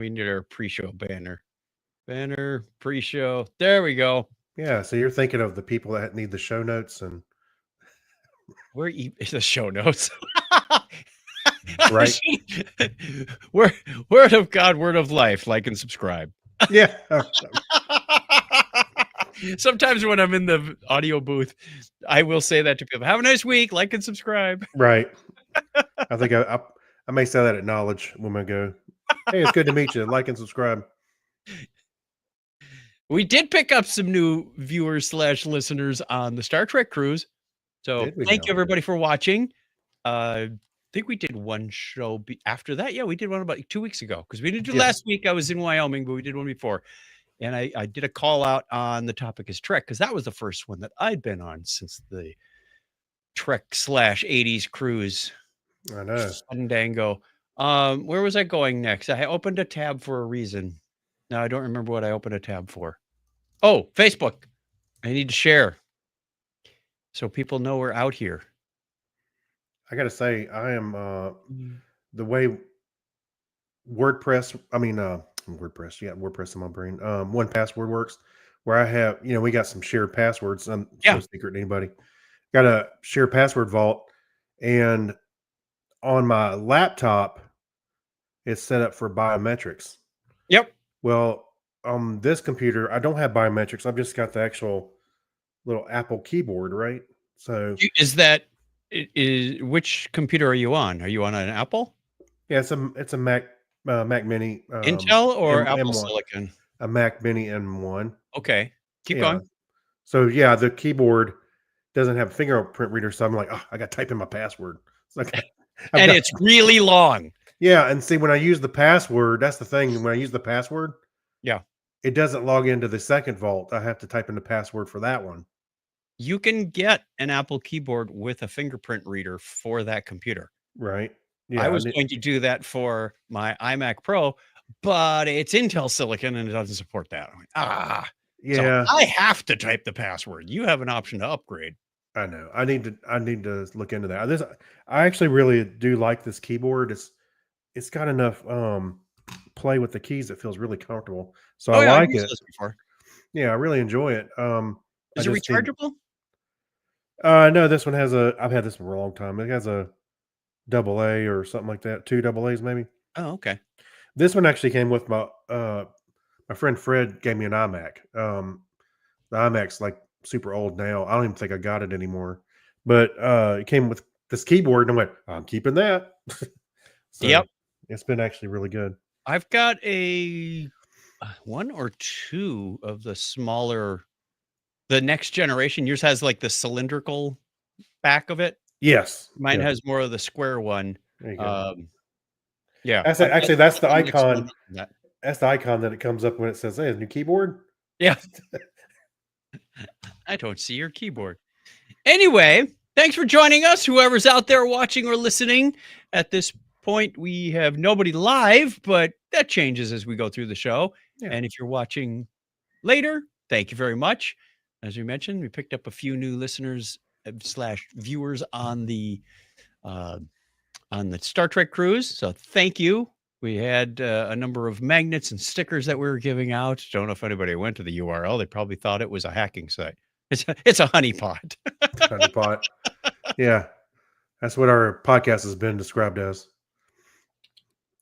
We need our pre-show banner. Banner, pre-show. There we go. Yeah, so you're thinking of the people that need the show notes and Where the show notes? right? word, word of God, word of life. Like and subscribe. Yeah. Sometimes when I'm in the audio booth, I will say that to people. Have a nice week. Like and subscribe. Right. I think I may say that at Knowledge when I go. Hey, it's good to meet you. Like and subscribe. We did pick up some new viewers / listeners on the Star Trek cruise. So Did we thank now? you everybody for watching. I think we did one show after that. Yeah, we did one about 2 weeks ago because we didn't do Yeah. last week. I was in Wyoming, but we did one before. And I did a call out on the topic is Trek because that was the first one that I'd been on since the Trek / 80s cruise. I know. Fandango. Where was I going next? I opened a tab for a reason. Now I don't remember what I opened a tab for. Oh, Facebook. I need to share so people know we're out here. I got to say, I am the way WordPress. I mean, WordPress. Yeah, WordPress in my brain. 1Password works. Where I have, we got some shared passwords. It's no secret to anybody. Got a shared password vault, and on my laptop, it's set up for biometrics. Yep. Well, on this computer, I don't have biometrics. I've just got the actual little Apple keyboard, right? So Is which computer are you on? Are you on an Apple? yeah, it's a Mac Mac Mini Intel or Apple M1, Silicon? a Mac Mini M1. Okay. Keep Yeah. going. So yeah, the keyboard doesn't have a fingerprint reader, so I'm like, oh, I got to type in my password. It's like, and it's really long. Yeah, and see, when I use the password, that's the thing. When I use the password, yeah, it doesn't log into the second vault. I have to type in the password for that one. You can get an Apple keyboard with a fingerprint reader for that computer. Right. Yeah. I was going to do that for my iMac Pro, but it's Intel Silicon and it doesn't support that. Yeah. So I have to type the password. You have an option to upgrade. I know. I need to look into that. I actually really do like this keyboard. It's got enough play with the keys that feels really comfortable. So I like it. Yeah, I really enjoy it. Is it rechargeable? No, this one has I've had this for a long time. It has a AA or something like that, 2 AA's maybe. Oh, okay. This one actually came with my friend Fred gave me an iMac. The iMac's like super old now. I don't even think I got it anymore. But it came with this keyboard, and I went, I'm keeping that. So yep. It's been actually really good. I've got a 1 or 2 of the smaller, the next generation. Yours has like the cylindrical back of it. Yes. Mine has more of the square one. There you go. Yeah. That's the icon. That's the icon that it comes up when it says, hey, new keyboard. Yeah. I don't see your keyboard. Anyway, thanks for joining us. Whoever's out there watching or listening at this point, we have nobody live, but that changes as we go through the show. Yeah. And if you're watching later, thank you very much. As we mentioned, we picked up a few new listeners / viewers on the Star Trek cruise. So thank you. We had a number of magnets and stickers that we were giving out. Don't know if anybody went to the URL. They probably thought it was a hacking site. It's a honeypot. Honeypot. Yeah. That's what our podcast has been described as.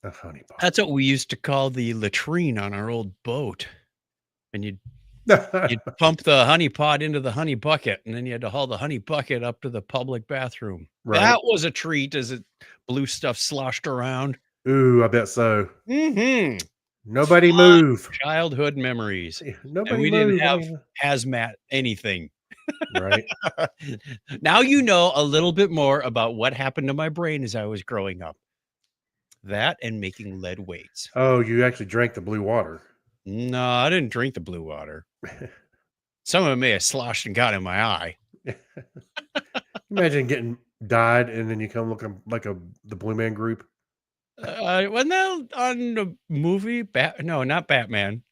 A honeypot. That's what we used to call the latrine on our old boat. And you'd pump the honey pot into the honey bucket, and then you had to haul the honey bucket up to the public bathroom. Right. That was a treat as it blue stuff sloshed around. Ooh, I bet so. Mm-hmm. Nobody move. Childhood memories. Nobody and we move. Didn't have hazmat anything. Right. Now you know a little bit more about what happened to my brain as I was growing up. That and making lead weights. Oh, you actually drank the blue water. No, I didn't drink the blue water. Some of it may have sloshed and got in my eye. Imagine getting dyed and then you come looking like the Blue Man Group. Wasn't that on the movie? No, not Batman.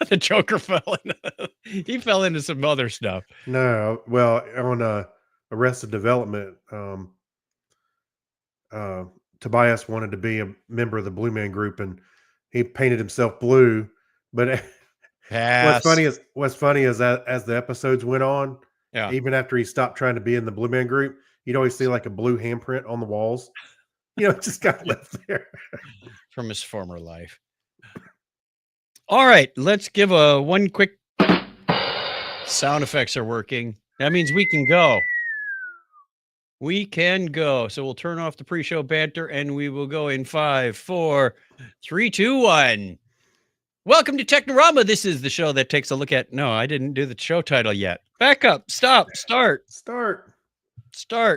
The Joker he fell into some other stuff. No, well, on Arrested Development, Tobias wanted to be a member of the Blue Man Group, and he painted himself blue. But Pass. what's funny is that as the episodes went on, Yeah. even after he stopped trying to be in the Blue Man Group, you'd always see like a blue handprint on the walls. You know, it just got left there. From his former life. All right, let's give a one quick sound effects are working. That means we can go. We can go. So we'll turn off the pre-show banter and we will go in 5, 4, 3, 2, 1. Welcome to Technorama. This is the show that takes a look at. No, I didn't do the show title yet. Back up. Stop. Start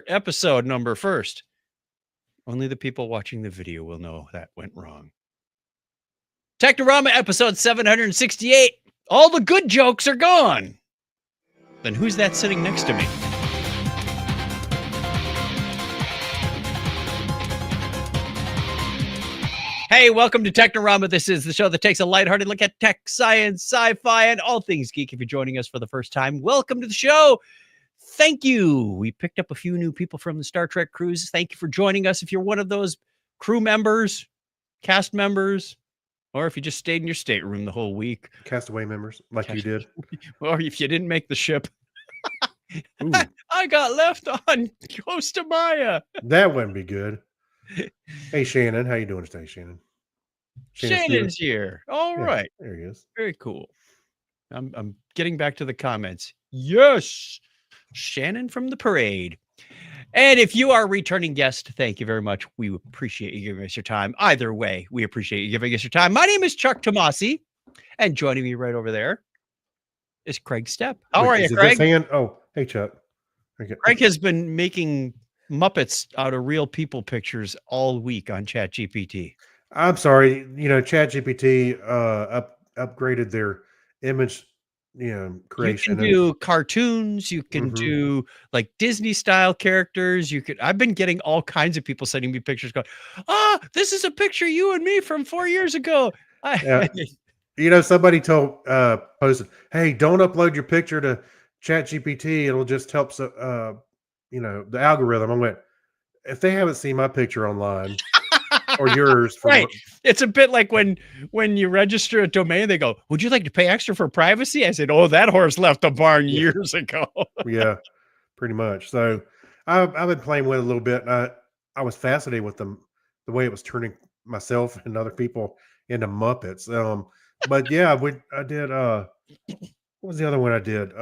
episode number first. Only the people watching the video will know that went wrong. Technorama episode 768. All the good jokes are gone. Then who's that sitting next to me? Hey, welcome to Technorama. This is the show that takes a lighthearted look at tech, science, sci-fi, and all things geek. If you're joining us for the first time, welcome to the show. Thank you. We picked up a few new people from the Star Trek cruise. Thank you for joining us. If you're one of those crew members, cast members, or if you just stayed in your stateroom the whole week. Castaway members, like you did. Or if you didn't make the ship. Ooh, I got left on Costa Maya. that wouldn't be good. Hey, Shannon. How you doing today, Shannon? Shannon's here. All Yeah, right. there he is. Very cool. I'm getting back to the comments. Yes. Shannon from the parade. And if you are a returning guest, thank you very much. We appreciate you giving us your time. Either way, we appreciate you giving us your time. My name is Chuck Tomasi, and joining me right over there is Craig Stepp. How are you, Is it Craig? this hand? Oh, hey, Chuck. Okay. Craig has been making Muppets out of real people pictures all week on ChatGPT. I'm sorry. You know, ChatGPT upgraded their image, creation. You can do cartoons. You can do like Disney style characters. I've been getting all kinds of people sending me pictures going, this is a picture of you and me from 4 years ago. Yeah. Somebody posted, hey, don't upload your picture to ChatGPT. It'll just help, the algorithm. I went, if they haven't seen my picture online or yours. Right. It's a bit like when you register a domain, they go, would you like to pay extra for privacy? I said, oh, that horse left the barn years ago. Yeah, pretty much. So I've been playing with it a little bit. And I was fascinated with the way it was turning myself and other people into Muppets. But yeah, I did. What was the other one I did?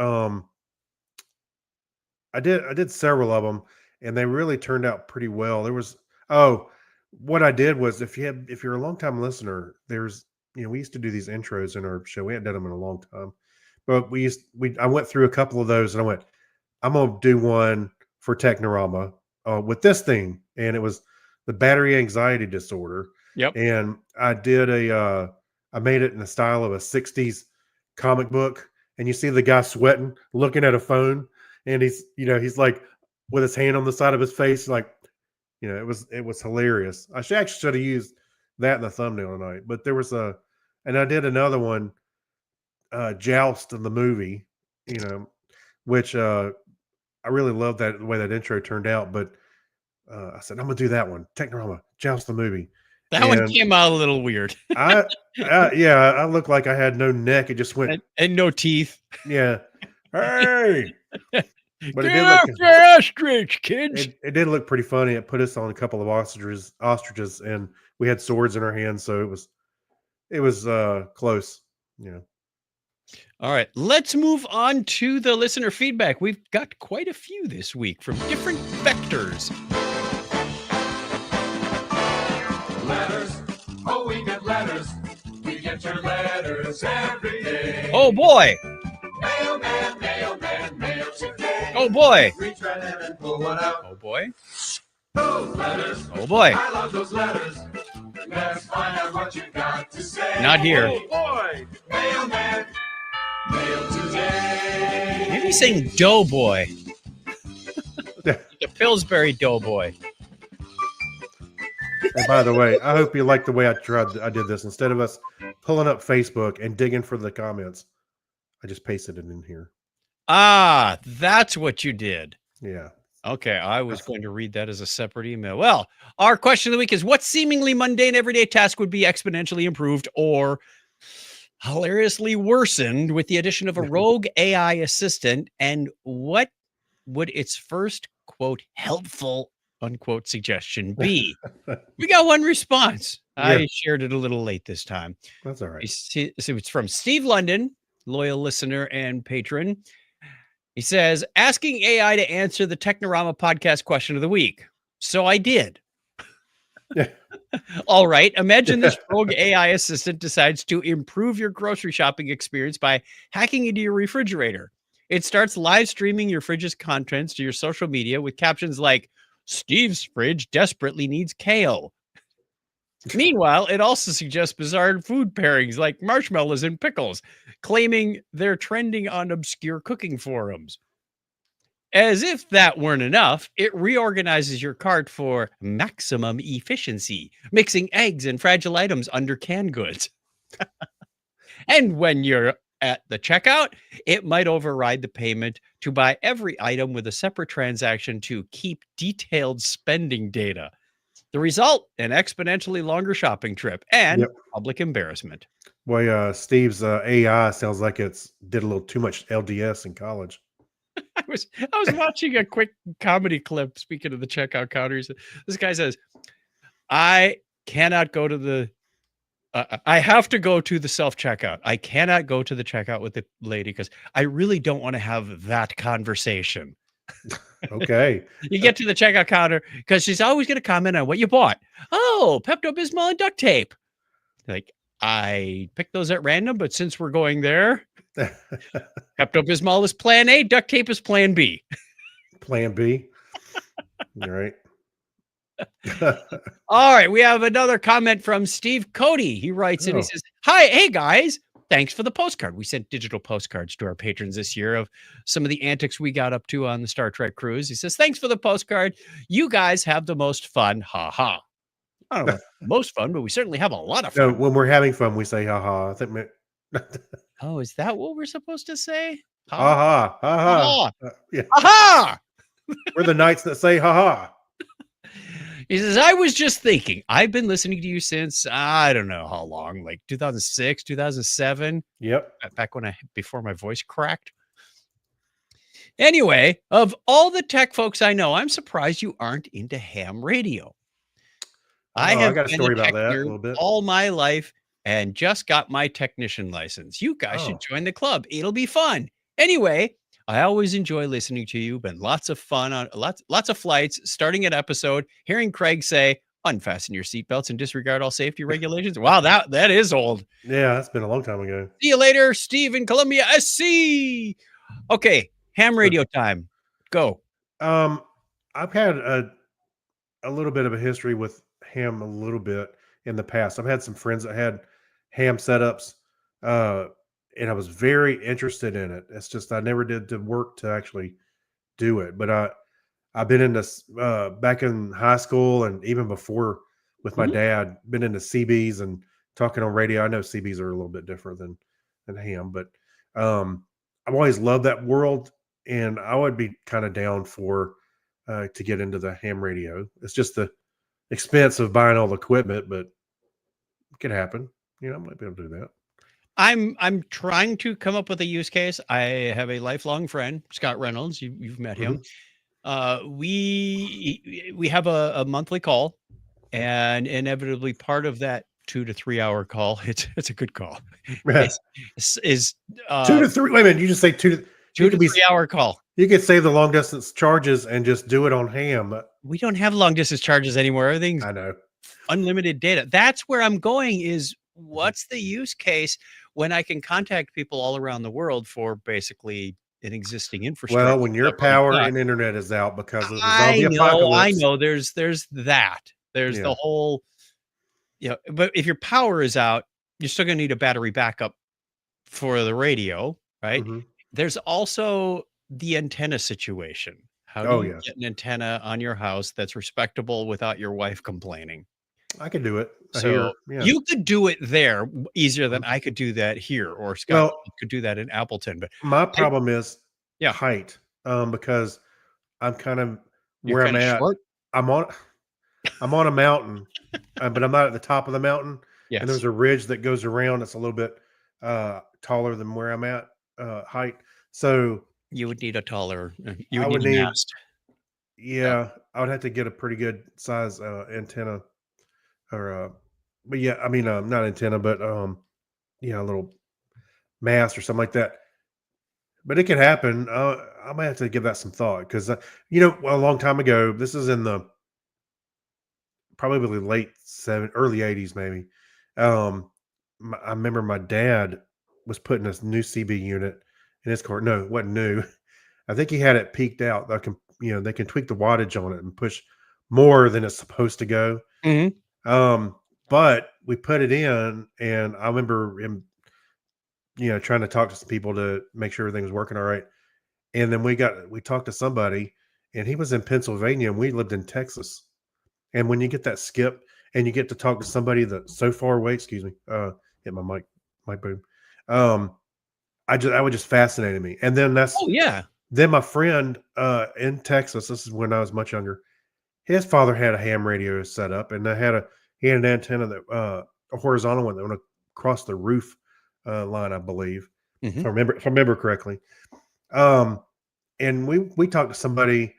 I did several of them, and they really turned out pretty well. What I did was if you're a long time listener, we used to do these intros in our show. We hadn't done them in a long time, but I went through a couple of those, and I went, I'm gonna do one for Technorama with this thing, and it was the battery anxiety disorder. Yep. And I did I made it in the style of a 60s comic book, and you see the guy sweating, looking at a phone, and he's like with his hand on the side of his face, like, it was hilarious. I should have used that in the thumbnail tonight, but and I did another one, Joust in the movie, which I really love the way that intro turned out, but I said, I'm gonna do that one, Technorama, Joust the movie. That one came out a little weird. I looked like I had no neck. It just went and no teeth. Yeah. Hey. But get off your ostrich, kids. It did look pretty funny. It put us on a couple of ostriches, and we had swords in our hands, so it was close. Yeah. All right, let's move on to the listener feedback. We've got quite a few this week from different vectors. Letters. Oh, we get letters. We get your letters every day. Oh boy. Mailman, mailman, mail today. Oh boy. Reach right in and pull one out. Oh boy. Those letters. Oh boy. I love those letters. Let's find out what you got to say. Not here. Oh boy. Mailman, mail today. Maybe he's saying Doughboy. The Pillsbury Doughboy. And by the way, I hope you like the way I did this. Instead of us pulling up Facebook and digging for the comments, I just pasted it in here. Ah, that's what you did. Yeah. Okay, I was going to read that as a separate email. Well, our question of the week is what seemingly mundane everyday task would be exponentially improved or hilariously worsened with the addition of a rogue AI assistant? And what would its first, quote, helpful, unquote, suggestion be? We got one response. Yeah. I shared it a little late this time. That's all right. So it's from Steve London, loyal listener and patron. He says, asking AI to answer the Technorama podcast question of the week. So I did. Yeah. All right. Imagine this rogue AI assistant decides to improve your grocery shopping experience by hacking into your refrigerator. It starts live streaming your fridge's contents to your social media with captions like, Steve's fridge desperately needs kale. Meanwhile, it also suggests bizarre food pairings like marshmallows and pickles, claiming they're trending on obscure cooking forums. As if that weren't enough, it reorganizes your cart for maximum efficiency, mixing eggs and fragile items under canned goods. And when you're at the checkout, it might override the payment to buy every item with a separate transaction to keep detailed spending data. The result, an exponentially longer shopping trip and Yep. public embarrassment. Boy, Steve's AI sounds like it's did a little too much LDS in college. I was watching a quick comedy clip. Speaking of the checkout counters, this guy says, "I cannot go to the. I have to go to the self checkout. I cannot go to the checkout with the lady because I really don't want to have that conversation." Okay. You get to the checkout counter because she's always going to comment on what you bought. Oh, Pepto Bismol and duct tape. Like, I picked those at random, but since we're going there, Pepto Bismol is plan A, duct tape is plan B. Plan B. All right. All right, we have another comment from Steve Cody. He writes and he Oh. says, "Hi, hey guys. Thanks for the postcard. We sent digital postcards to our patrons this year of some of the antics we got up to on the Star Trek cruise." He says, "Thanks for the postcard. You guys have the most fun. Ha ha." I don't know, most fun, but we certainly have a lot of No, fun. when we're having fun, we say ha ha. I think Oh, is that what we're supposed to say? ha ha ha Ha ha. Yeah, ha. we're the knights that say ha ha. He says, "I was just thinking, I've been listening to you since, I don't know how long, like 2006, 2007, Yep. back when before my voice cracked. Anyway, of all the tech folks I know, I'm surprised you aren't into ham radio. I Oh, I have got a been story a about tech that a nerd little bit. all my life and just got my technician license. You guys should Oh. join the club. It'll be fun. Anyway, I always enjoy listening to you. Been lots of fun on lots of flights, starting an episode, hearing Craig say, unfasten your seatbelts and disregard all safety regulations. Wow, that is old. Yeah, that's been a long time ago. See you later, Steve in Columbia, SC. Okay, ham radio time. Go. I've had a little bit of a history with ham a little bit in the past. I've had some friends that had ham setups, and I was very interested in it. It's just I never did the work to actually do it. But I've been in this back in high school and even before with my Mhm. dad, been into CBs and talking on radio. I know CBs are a little bit different than ham, but I've always loved that world, and I would be kind of down for to get into the ham radio. It's just the expense of buying all the equipment, but it could happen. You know, I might be able to do that. I'm trying to come up with a use case. I have a lifelong friend, Scott Reynolds. You've met him. We have a monthly call, and inevitably part of that 2 to 3 hour call, it's a good call. Is 2 to 3. Wait a minute, you just say 2 to 2 you to could be 3 hour call. you could save the long distance charges and just do it on ham. We don't have long distance charges anymore. Everything's I know. unlimited data. That's where I'm going is what's the use case when I can contact people all around the world for basically an existing infrastructure? Well, when your that we've power got? and internet is out because of the I zombie know, I apocalypse. know. There's that. There's Yeah. the whole, but if your power is out, you're still going to need a battery backup for the radio, right? Mhm. There's also the antenna situation. How do Oh, you yeah. get an antenna on your house that's respectable without your wife complaining? I could do it. I So hear, yeah. you could do it there easier than I could do that here, or Scott Well- could do that in Appleton. But My problem is Yeah. height, because I'm kind of You're where I'm kind of at. short. I'm on I'm on a mountain, but I'm not at the top of the mountain. And Yes. there's a ridge that goes around. It's a little bit taller than where I'm at height. So You would need a taller, you I would would need a need, mast. Yeah. yeah, I would have to get a pretty good size antenna or, but yeah, I mean, not antenna, but yeah, a little mast or something like that. But it could happen. I might have to give that some thought because, a long time ago, this is in the probably late early '80s, maybe. I remember my dad was putting this new CB unit in his car. No, it wasn't new. I think he had it peaked out. They can tweak the wattage on it and push more than it's supposed to go. Mhm. But we put it in, and I remember him, trying to talk to some people to make sure everything was working all right. And then we talked to somebody, and he was in Pennsylvania, and we lived in Texas. And when you get that skip, and you get to talk to somebody that's so far away, excuse me, hit my mic boom. That would just fascinated me. And Oh, yeah. then my friend in Texas, this is when I was much younger. His father had a ham radio set up, and he had an antenna that a horizontal one that went across the roof line, I believe, Mhm. if I remember correctly. And we talked to somebody.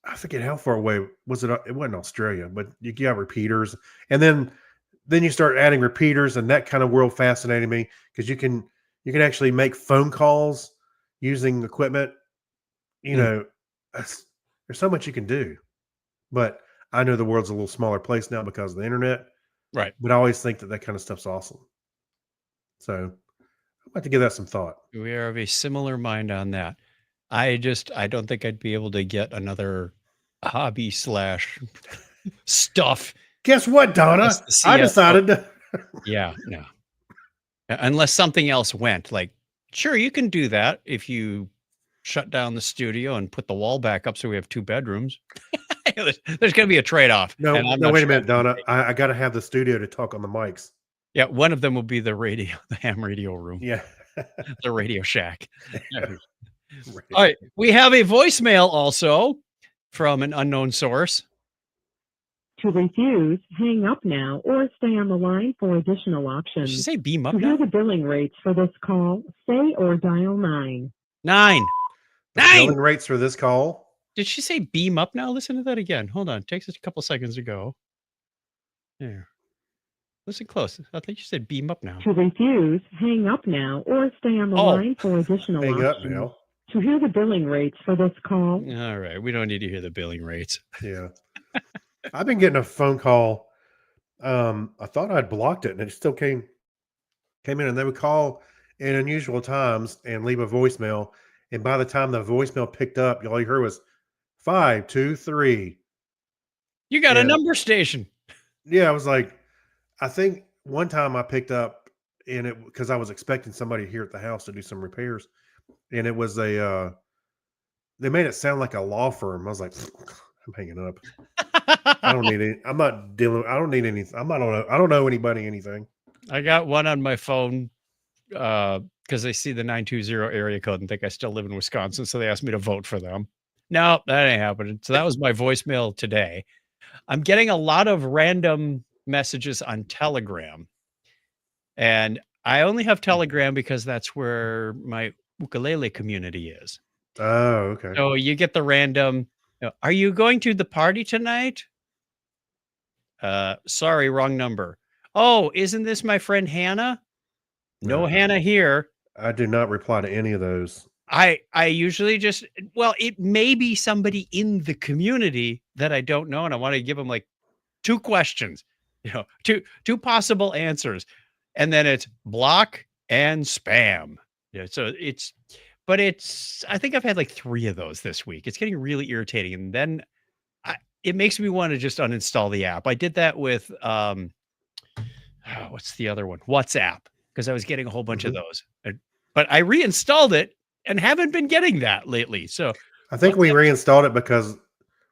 I forget how far away was it. It wasn't Australia, but you got repeaters, and then you start adding repeaters, and that kind of world fascinated me because you can actually make phone calls using equipment. You Mm. know, there's so much you can do. But I know the world's a little smaller place now because of the internet. Right. But I always think that kind of stuff's awesome. So I'm about to give that some thought. We are of a similar mind on that. I don't think I'd be able to get another hobby slash stuff Guess what, Donna? plus the I CSO. decided to. Yeah, no. Unless something else went. Like, sure, you can do that if you shut down the studio and put the wall back up so we have 2 bedrooms. There's gonna be a trade-off. No, And I'm no, not wait a sure minute, I'm gonna Donna. take it. I got to have the studio to talk on the mics. Yeah, one of them will be the radio, the ham radio room, Yeah. the Radio Shack. Right. All right, we have a voicemail also from an unknown source. To refuse, hang up now or stay on the line for additional Did options. she say beam up To hear now? the billing rates for this call, say or dial 9. 9. The 9! billing rates for this call. Did she say beam up now? Listen to that again. Hold on. Takes us a couple seconds to go. There. Listen close. I think you said beam up now. To refuse, hang up now or stay on the Oh. line for additional Hang up options. now. To hear the billing rates for this call, All right. We don't need to hear the billing rates. Yeah. I've been getting a phone call. I thought I'd blocked it, and it still came in, and they would call in unusual times and leave a voicemail. And by the time the voicemail picked up, all you heard was 523. You got a Yeah. number station. Yeah, I was like, I think one time I picked up and it because I was expecting somebody here at the house to do some repairs, and it was they made it sound like a law firm. I was like, I'm hanging up. I don't need any. I'm not dealing. I don't need anything. I don't know anybody anything. I got one on my phone because they see the 920 area code and think I still live in Wisconsin. So they asked me to vote for them. No, that ain't happening. So that was my voicemail today. I'm getting a lot of random messages on Telegram. And I only have Telegram because that's where my ukulele community is. Oh, okay. So you get the random, are you going to the party tonight? Sorry, wrong number. Oh, isn't this my friend Hannah? No, No. Hannah here. I do not reply to any of those. I usually just, well, it may be somebody in the community that I don't know, and I want to give them like 2 questions, two possible answers, and then it's block and spam. Yeah, so I think I've had like 3 of those this week. It's getting really irritating, and then it makes me want to just uninstall the app. I did that with what's the other one? WhatsApp, because I was getting a whole bunch of those, but I reinstalled it and haven't been getting that lately. So I think we reinstalled it because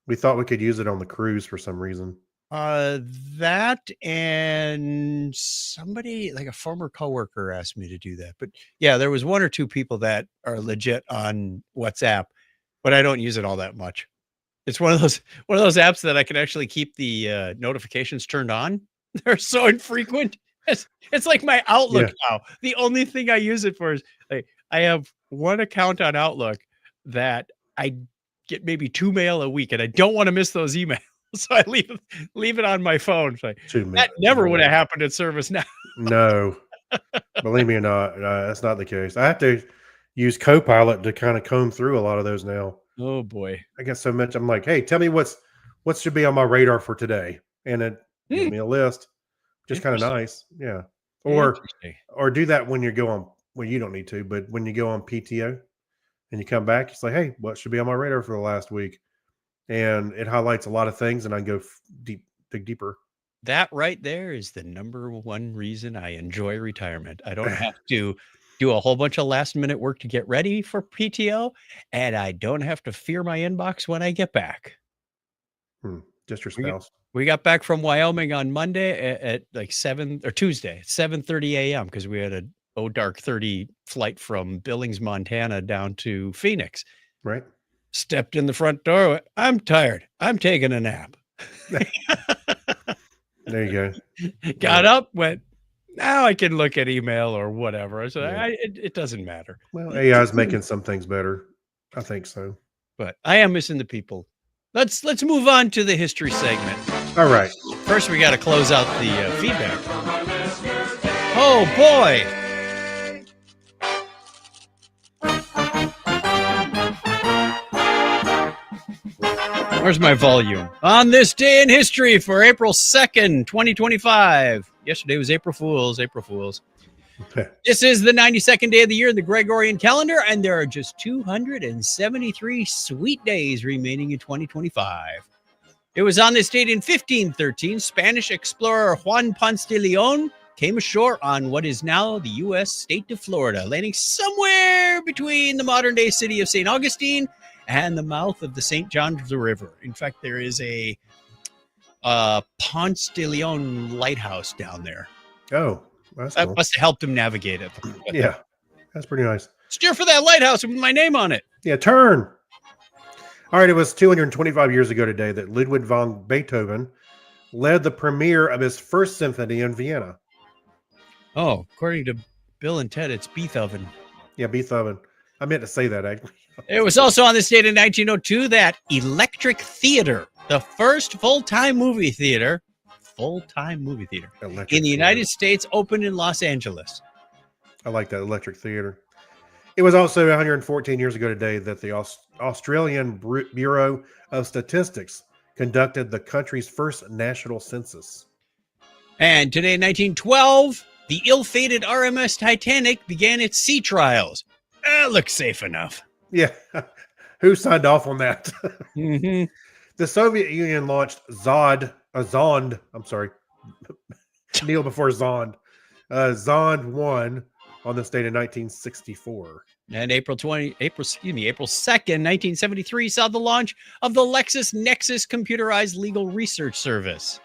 we thought we could use it on the cruise for some reason. that and somebody like a former coworker asked me to do that. But yeah, there was 1 or 2 people that are legit on WhatsApp, but I don't use it all that much. It's one of those apps that I can actually keep the notifications turned on. They're so infrequent. It's like my Outlook now. The only thing I use it for is like I have one account on Outlook that I get maybe 2 mail a week, and I don't want to miss those emails, so I leave it on my phone. It's like, that never would have happened at ServiceNow. No, believe me or not, that's not the case. I have to use Copilot to kind of comb through a lot of those now. Oh boy, I get so much. I'm like, hey, tell me what should be on my radar for today, and it gives me a list. Just kind of nice, yeah. Or do that when you go on. Well, you don't need to, but when you go on PTO and you come back, it's like, hey, what should be on my radar for the last week? And it highlights a lot of things, and I go dig deeper. That right there is the number one reason I enjoy retirement. I don't have to do a whole bunch of last minute work to get ready for PTO, and I don't have to fear my inbox when I get back. Just your spouse. We got back from Wyoming on Monday at like Tuesday, 7:30 a.m. because we had a dark 30 flight from Billings, Montana down to Phoenix. Right. Stepped in the front door. I'm tired. I'm taking a nap. There you go. Got up, went, now I can look at email or whatever. So it doesn't matter. Well, AI is making some things better. I think so. But I am missing the people. Let's move on to the history segment. All right. First, we got to close out the feedback. Oh boy. Where's my volume? On this day in history for April 2nd, 2025. Yesterday was April Fool's. This is the 92nd day of the year in the Gregorian calendar, and there are just 273 sweet days remaining in 2025. It was on this date in 1513, Spanish explorer Juan Ponce de Leon came ashore on what is now the U.S. state of Florida, landing somewhere between the modern-day city of St. Augustine and the mouth of the St. Johns River. In fact, there is a Ponce de Leon lighthouse down there. Oh, that's that cool. Must have helped him navigate it. Yeah, that's pretty nice. Steer for that lighthouse with my name on it. Yeah, turn. All right, it was 225 years ago today that Ludwig von Beethoven led the premiere of his first symphony in Vienna. Oh, according to Bill and Ted, it's Beethoven. Yeah, Beethoven. I meant to say that, actually. It was also on this date in 1902 that Electric Theater, the first full-time movie theater in the United States, opened in Los Angeles. I like that, Electric Theater. It was also 114 years ago today that the Australian Bureau of Statistics conducted the country's first national census. And today in 1912, the ill-fated RMS Titanic began its sea trials. Looks safe enough. Yeah. Who signed off on that? Mm-hmm. The Soviet Union launched Zond. I'm sorry. Kneel before Zond. Zond 1 on this date in 1964. And April 2nd, 1973 saw the launch of the LexisNexis computerized legal research service.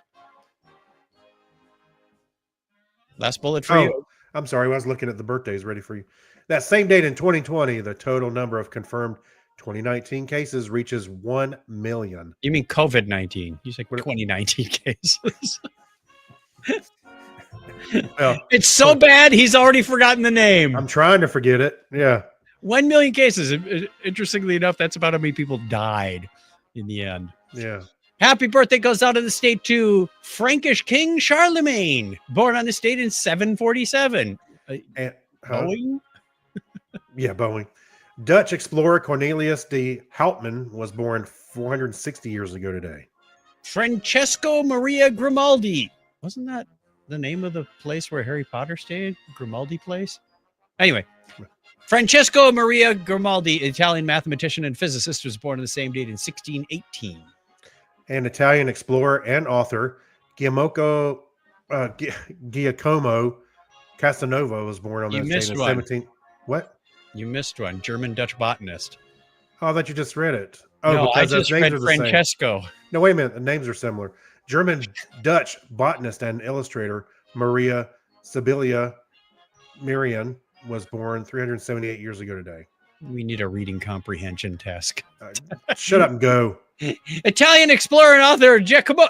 Last bullet for you. I'm sorry. I was looking at the birthdays ready for you. That same date in 2020, the total number of confirmed 2019 cases reaches 1 million. You mean COVID-19? You said 2019 cases. Well, it's so bad, he's already forgotten the name. I'm trying to forget it. Yeah. 1 million cases. Interestingly enough, that's about how many people died in the end. Yeah. Happy birthday goes out of the state to Frankish King Charlemagne, born on this date in 747. Boeing? Yeah, Boeing. Dutch explorer Cornelius de Houtman was born 460 years ago today. Francesco Maria Grimaldi. Wasn't that the name of the place where Harry Potter stayed? Grimaldi Place? Anyway, Francesco Maria Grimaldi, Italian mathematician and physicist, was born on the same date in 1618. And Italian explorer and author Giacomo Casanova was born on this date in 17. What? You missed one. German-Dutch botanist. Oh, I thought you just read it. Oh, no, I because just read Francesco. No, wait a minute. The names are similar. German-Dutch botanist and illustrator Maria Sibylla Merian was born 378 years ago today. We need a reading comprehension test. Shut up and go. Italian explorer and author Giacomo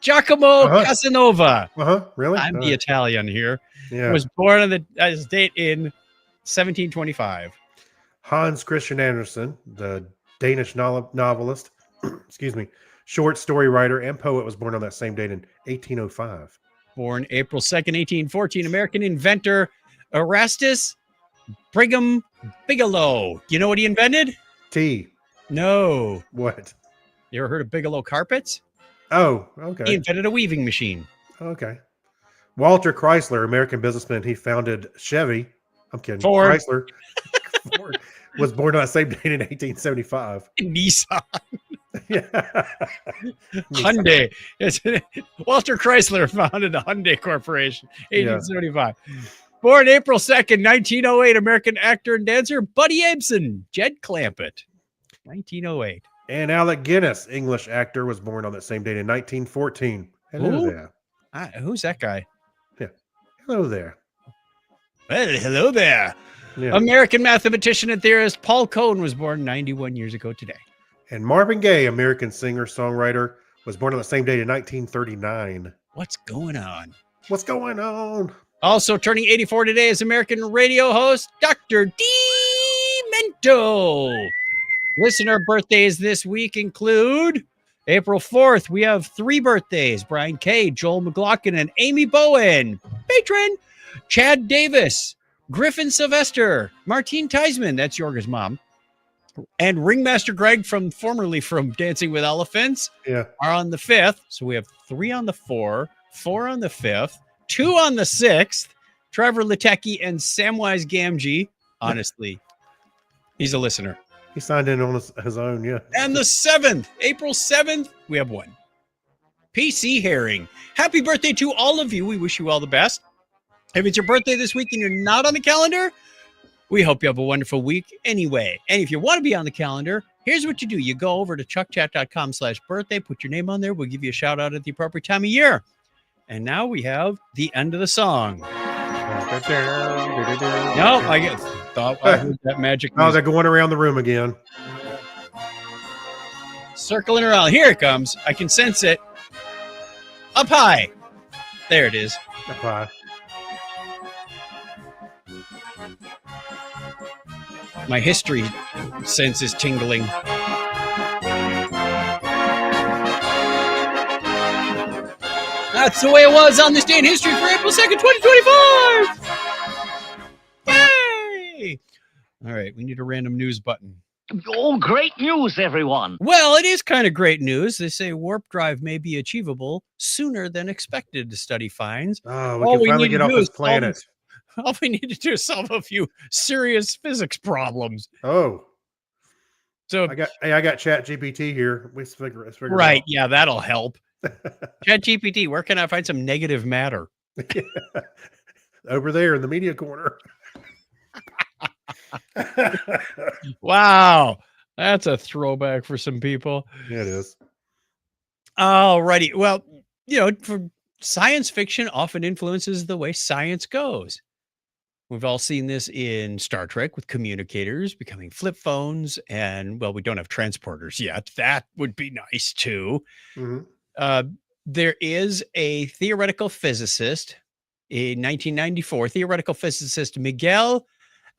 Uh-huh. Casanova. Really? I'm the Italian here. Yeah. Was born on his date in 1725. Hans Christian Andersen, the Danish novelist, excuse me, short story writer and poet, was born on that same date in 1805. Born April 2nd, 1814. American inventor Erastus Brigham Bigelow. You know what he invented? T. No. What? You ever heard of Bigelow carpets? Oh, He okay. invented a weaving machine. Okay. Walter Chrysler, American businessman, he founded Chevy. I'm kidding. Ford. Chrysler Ford, was born on that same date in 1875. Nissan. Yeah. Hyundai. Walter Chrysler founded the Hyundai Corporation, 1875. Born April 2nd, 1908, American actor and dancer Buddy Ebsen, Jed Clampett, 1908. And Alec Guinness, English actor, was born on that same date in 1914. Hello Who? there. Who's that guy? Hello there. Well, hello there. Yeah. American mathematician and theorist Paul Cohn was born 91 years ago today. And Marvin Gaye, American singer songwriter, was born on the same date in 1939. What's going on? What's going on? Also turning 84 today is American radio host Dr. D. Mento. Listener birthdays this week include April 4th. We have 3 birthdays: Brian Kay, Joel McLaughlin, and Amy Bowen. Patron Chad Davis, Griffin Sylvester, Martine Teisman, that's Yorga's mom, and Ringmaster Greg formerly from Dancing with Elephants Yeah. are on the 5th. So we have 3 on the 4, 4 on the 5th, 2 on the 6th. Trevor Latecki and Samwise Gamgee. Honestly, he's a listener. He signed in on his own. Yeah. And the 7th, April 7th, we have 1. PC Herring. Happy birthday to all of you. We wish you all the best. If it's your birthday this week and you're not on the calendar, we hope you have a wonderful week anyway. And if you want to be on the calendar, here's what you do. You go over to chuckchat.com/birthday, put your name on there. We'll give you a shout out at the appropriate time of year. And now we have the end of the song. No, I thought I heard that magic Oh, music they're going around the room again. circling around. Here it comes. I can sense it. Up high. There it is. Bye. My history sense is tingling. That's the way it was on this day in history for April 2nd, 2025. Yay! All right, we need a random news button. Oh, great news, everyone. Well, it is kind of great news. They say warp drive may be achievable sooner than expected, the study finds. Oh, All we we can finally need to get off do this is solve planet. All we need to do is solve a few serious physics problems. Oh, So, I got Chat GPT here. Let's figure it right, out. yeah, that'll help. ChatGPT, where can I find some negative matter? Over there in the media corner. Wow, that's a throwback for some people. Yeah, it is. All righty. Well, for science fiction often influences the way science goes. We've all seen this in Star Trek with communicators becoming flip phones. And, well, we don't have transporters yet. That would be nice, too. Mhm. There is a theoretical physicist in 1994, theoretical physicist Miguel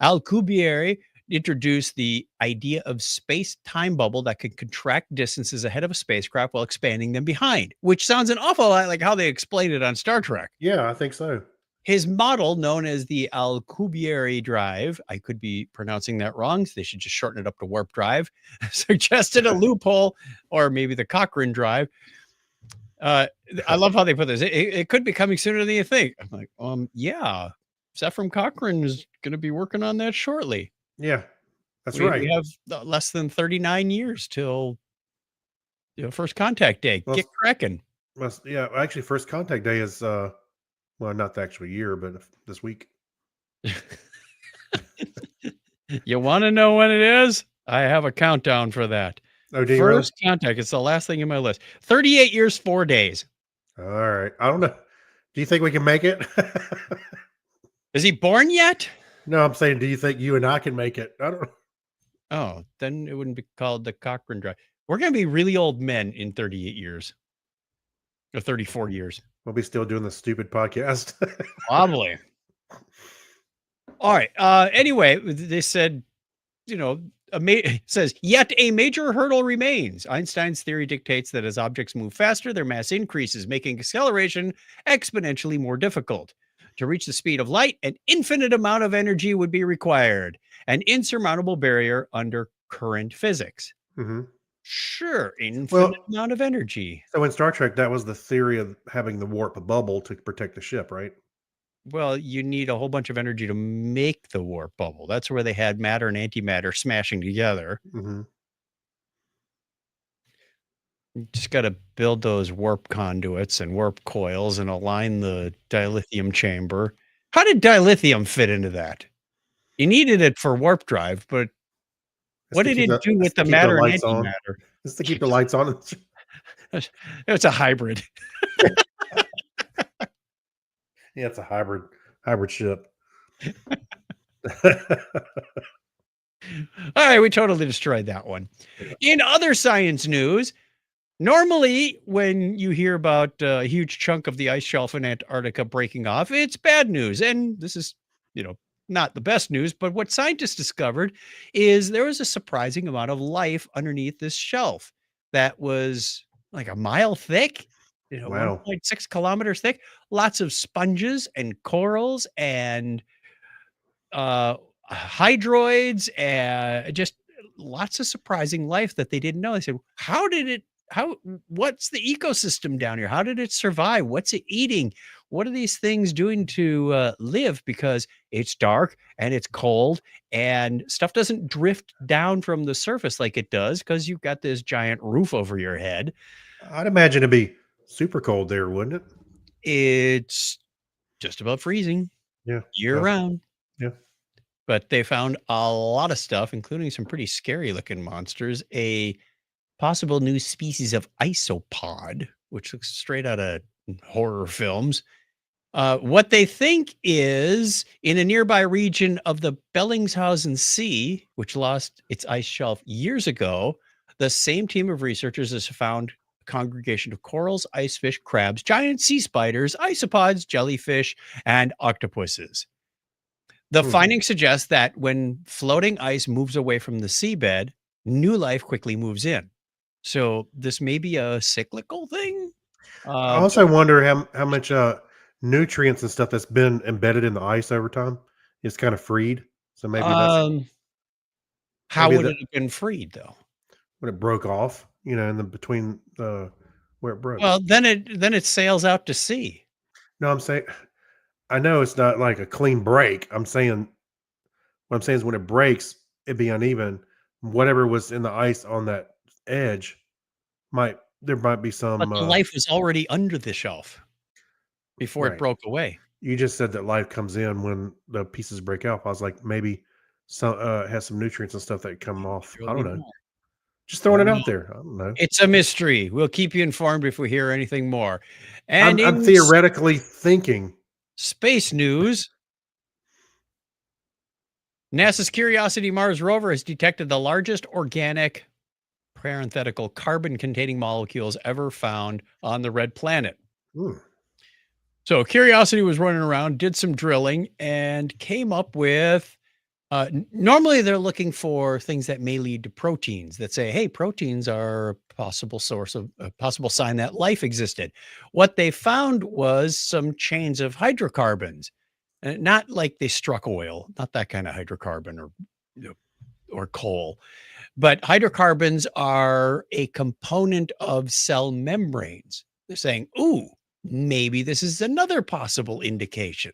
Alcubierre introduced the idea of space-time bubble that could contract distances ahead of a spacecraft while expanding them behind, which sounds an awful lot like how they explained it on Star Trek. Yeah, I think so. His model, known as the Alcubierre drive, I could be pronouncing that wrong, so they should just shorten it up to warp drive, suggested a loophole, or maybe the Cochrane drive. I love how they put this. It could be coming sooner than you think. I'm like, yeah, Zephram Cochrane is going to be working on that shortly. Yeah, that's right. We have less than 39 years till first contact day. Well, Get cracking. Yeah, actually, first contact day is well, not the actual year, but this week. You want to know when it is? I have a countdown for that. Oh, do you really? First contact. It's the last thing in my list. 38 years, 4 days. All right. I don't know. Do you think we can make it? Is he born yet? No, I'm saying, do you think you and I can make it? I don't. Oh, then it wouldn't be called the Cochrane Drive. We're going to be really old men in 38 years or 34 years. We'll be still doing the stupid podcast. Probably. All right. Anyway, they said, says, yet a major hurdle remains. Einstein's theory dictates that as objects move faster, their mass increases, making acceleration exponentially more difficult. To reach the speed of light, an infinite amount of energy would be required, an insurmountable barrier under current physics. hmm Sure, infinite amount of energy. So in Star Trek, that was the theory of having the warp bubble to protect the ship, right? Well, you need a whole bunch of energy to make the warp bubble. That's where they had matter and antimatter smashing together. hmm You just got to build those warp conduits and warp coils and align the dilithium chamber. How did dilithium fit into that? You needed it for warp drive, but what did it do with the matter and antimatter? Just to keep the lights on. It's a hybrid. Yeah, it's a hybrid ship. All right, we totally destroyed that one. In other science news, normally when you hear about a huge chunk of the ice shelf in Antarctica breaking off, it's bad news. And this is, not the best news, but what scientists discovered is there was a surprising amount of life underneath this shelf that was like a mile thick, Wow. 1.6 kilometers thick, lots of sponges and corals and hydroids and just lots of surprising life that they didn't know. They said, what's the ecosystem down here? How did it survive? What's it eating? What are these things doing to live? Because it's dark and it's cold and stuff doesn't drift down from the surface like it does because you've got this giant roof over your head. I'd imagine it'd be super cold there, wouldn't it? It's just about freezing Yeah. year round. Yeah. But they found a lot of stuff, including some pretty scary looking monsters, a possible new species of isopod, which looks straight out of horror films. What they think is in a nearby region of the Bellingshausen Sea, which lost its ice shelf years ago, the same team of researchers has found a congregation of corals, ice fish, crabs, giant sea spiders, isopods, jellyfish, and octopuses. The findings suggest that when floating ice moves away from the seabed, new life quickly moves in. So this may be a cyclical thing. I also wonder how much nutrients and stuff that's been embedded in the ice over time is kind of freed. So maybe that's how maybe would it have been freed though? when it broke off, in the between where it broke. Well, then it sails out to sea. No, I'm saying I know it's not like a clean break. What I'm saying is when it breaks, it'd be uneven. Whatever was in the ice on that edge there might be some But the life was already under the shelf before it right. broke away. You just said that life comes in when the pieces break off. I was like, maybe some has some nutrients and stuff that come off. I don't know. Just throwing it out there. I don't know. It's a mystery. We'll keep you informed if we hear anything more. And I'm theoretically thinking. Space news. NASA's Curiosity Mars rover has detected the largest organic parenthetical carbon-containing molecules ever found on the red planet. So Curiosity was running around, did some drilling, and came up with normally they're looking for things that may lead to proteins that say, hey, proteins are a possible source of a possible sign that life existed. What they found was some chains of hydrocarbons, and not like they struck oil, not that kind of hydrocarbon or coal, but hydrocarbons are a component of cell membranes. They're saying, ooh, maybe this is another possible indication.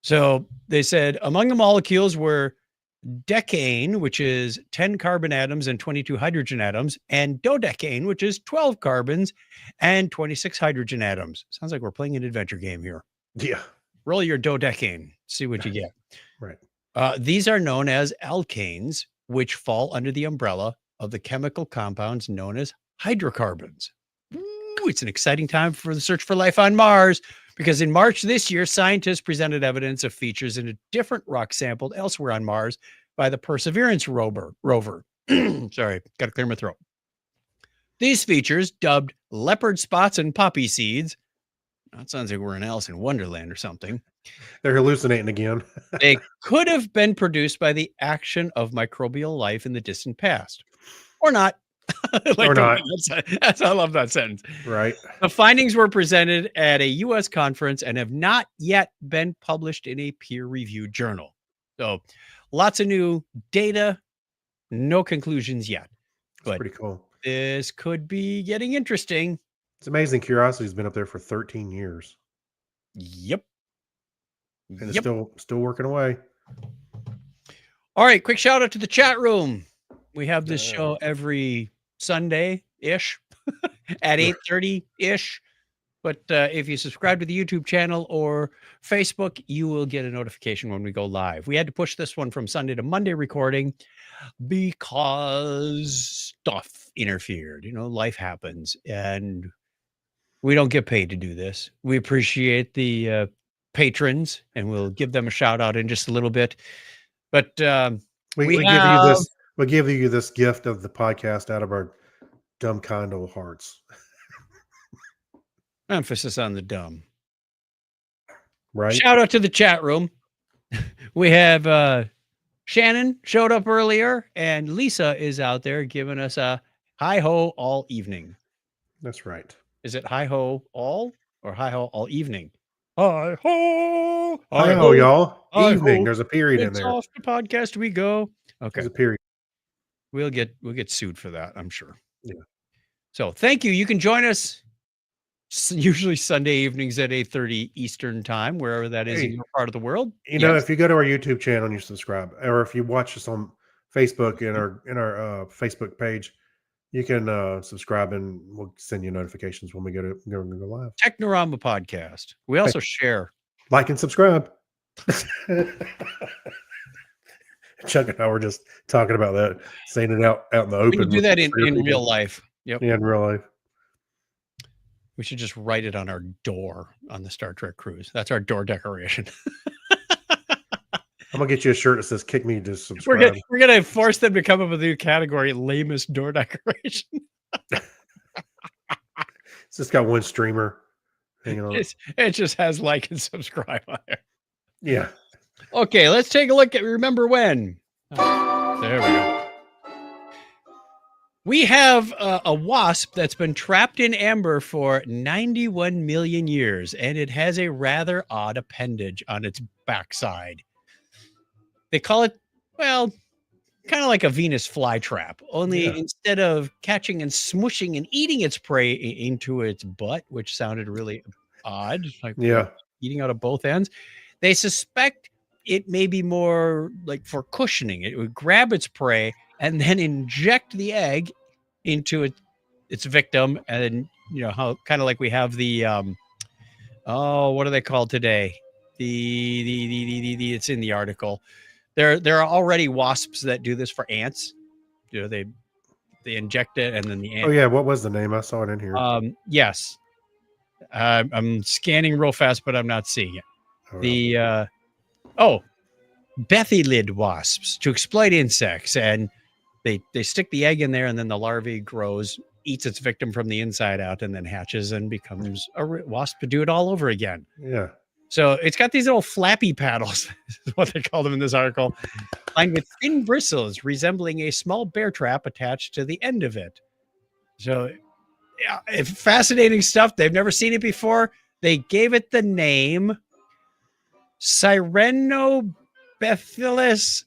So they said among the molecules were decane, which is 10 carbon atoms and 22 hydrogen atoms, and dodecane, which is 12 carbons and 26 hydrogen atoms. Sounds like we're playing an adventure game here. Yeah. Roll your dodecane, see what you get. Right. These are known as alkanes, which fall under the umbrella of the chemical compounds known as hydrocarbons. Ooh, it's an exciting time for the search for life on Mars. Because in March this year, scientists presented evidence of features in a different rock sampled elsewhere on Mars by the Perseverance rover. Sorry, got to clear my throat. These features, dubbed leopard spots and poppy seeds, that sounds like we're in Alice in Wonderland or something. They're hallucinating again. They could have been produced by the action of microbial life in the distant past, or not. Or not. I love that sentence. Right. The findings were presented at a U.S. conference and have not yet been published in a peer-reviewed journal. So, lots of new data, no conclusions yet. It's But pretty cool. this could be getting interesting. It's amazing. Curiosity's been up there for 13 years, Yep. and it's still working away. All right, quick shout out to the chat room. We have this show every Sunday-ish at 8:30-ish. But if you subscribe to the YouTube channel or Facebook, you will get a notification when we go live. We had to push this one from Sunday to Monday recording because stuff interfered. You know, life happens, and we don't get paid to do this. We appreciate the patrons, and we'll give them a shout out in just a little bit. But We give you this gift of the podcast out of our dumb, kind old hearts. emphasis on the dumb. Right? Shout out to the chat room. We have Shannon showed up earlier, and Lisa is out there giving us a hi ho all evening. That's right. Is it hi ho all or hi ho all evening? Hi ho, Hi ho, y'all. Hi Evening. ho. There's a period in It's there. off the podcast we go. Okay, There's a period. we'll get sued for that, I'm sure. Yeah. So thank you. You can join us usually Sunday evenings at 8:30 Eastern time, wherever that is in Hey, your part of the world. You know, Yes. if you go to our YouTube channel and you subscribe, or if you watch us on Facebook in our Facebook page, you can subscribe and we'll send you notifications when we go live. Technorama podcast. We also share. Like and subscribe. Chuck and I were just talking about that, saying it out in the We open. can do with that the in three people. real life. Yep. Yeah, in real life. We should just write it on our door on the Star Trek cruise. That's our door decoration. I'm gonna get you a shirt that says "Kick me to subscribe." We're gonna force them to come up with a new category: lamest door decoration. It's just got one streamer hanging on. It just has like and subscribe on there. Yeah. Okay, let's take a look at Remember When. Oh, there we go. We have a wasp that's been trapped in amber for 91 million years, and it has a rather odd appendage on its backside. They call it, well, kind of like a Venus flytrap, only Yeah. instead of catching and smushing and eating its prey into its butt, which sounded really odd, like Yeah. eating out of both ends, they suspect it may be more like for cushioning. It would grab its prey and then inject the egg into its victim. And you know how kind of like we have the what are they called today? The it's in the article. There are already wasps that do this for ants. You know, they inject it and then the ant. Oh yeah. What was the name? I saw it in here. Yes. I'm scanning real fast, but I'm not seeing it. Oh, The Bethylid wasps to exploit insects, and they stick the egg in there, and then the larvae grows, eats its victim from the inside out, and then hatches and becomes a wasp to do it all over again. yeah. So it's got these little flappy paddles, is what they call them in this article, lined with thin bristles resembling a small bear trap attached to the end of it. So, yeah, fascinating stuff. They've never seen it before. They gave it the name Sirenobethylus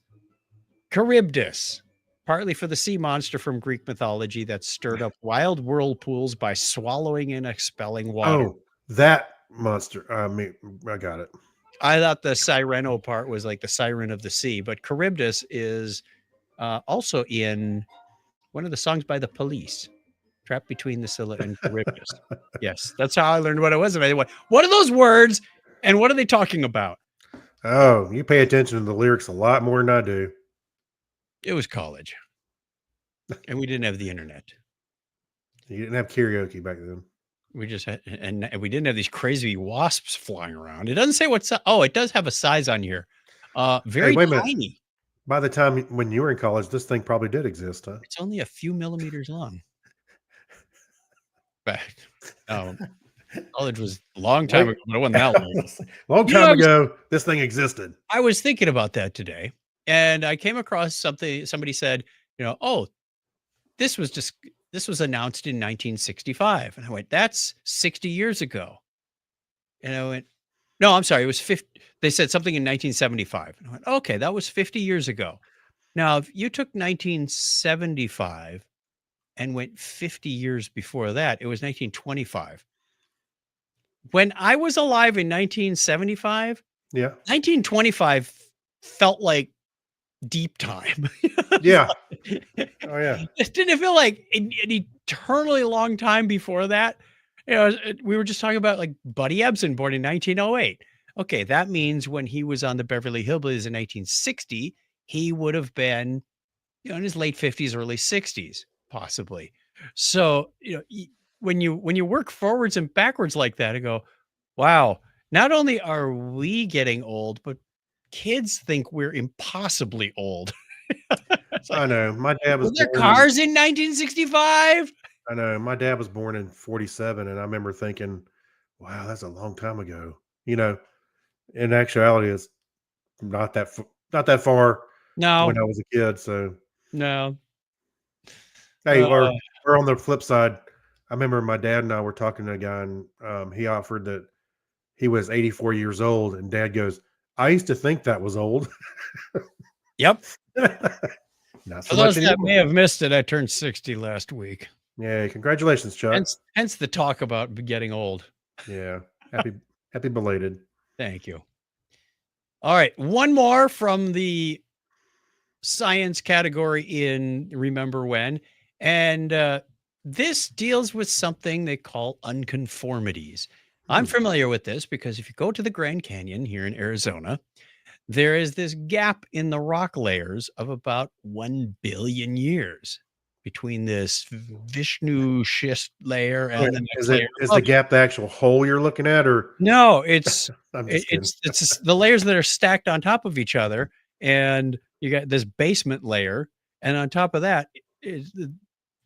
charybdis, partly for the sea monster from Greek mythology that stirred up wild whirlpools by swallowing and expelling water. Oh, that monster. I mean, I got it. I thought the Sireno part was like the siren of the sea, but Charybdis is also in one of the songs by the Police, Trapped Between the Scylla and Charybdis. Yes, that's how I learned what it was. And I went, what are those words and what are they talking about? Oh, you pay attention to the lyrics a lot more than I do. It was college. And we didn't have the internet. You didn't have karaoke back then. We just had, and we didn't have these crazy wasps flying around. It doesn't say what size. Oh, it does have a size on here. Very wait a minute. tiny. By the time when you were in college, this thing probably did exist, huh? It's only a few millimeters long. But college was a long time ago, but it wasn't that long. Long time ago, this thing existed. I was thinking about that today, and I came across something. Somebody said, oh, this was announced in 1965, and I went, that's 60 years ago. And I went, no, I'm sorry, it was 50. They said something in 1975, and I went, okay, that was 50 years ago. Now, if you took 1975 and went 50 years before that, it was 1925. When I was alive in 1975, Yeah. 1925 felt like deep time. Yeah. Oh yeah. It didn't feel like an eternally long time before that. We were just talking about like Buddy Ebsen, born in 1908. Okay, that means when he was on the Beverly Hillbillies in 1960, he would have been, in his late 50s, early 60s, possibly. So, when you work forwards and backwards like that and go, wow, not only are we getting old, but kids think we're impossibly old. I know. My dad was Were there born cars in 1965? I know. My dad was born in 47, and I remember thinking, wow, that's a long time ago. In actuality, it's not that far No, when I was a kid. So, no. hey, Uh, or on the flip side, I remember my dad and I were talking to a guy, and he offered that he was 84 years old, and Dad goes, "I used to think that was old." Yep. Not For so those much that anymore. may have missed it, I turned 60 last week. Yeah, congratulations, Chuck. Hence the talk about getting old. Yeah, happy belated. Thank you. All right, one more from the science category in Remember When, and this deals with something they call unconformities. I'm familiar with this because if you go to the Grand Canyon here in Arizona, there is this gap in the rock layers of about 1 billion years between this Vishnu schist layer and the next Is layer. the gap the actual hole you're looking at, or No, it's I'm just kidding. it's just the layers that are stacked on top of each other, and you got this basement layer, and on top of that,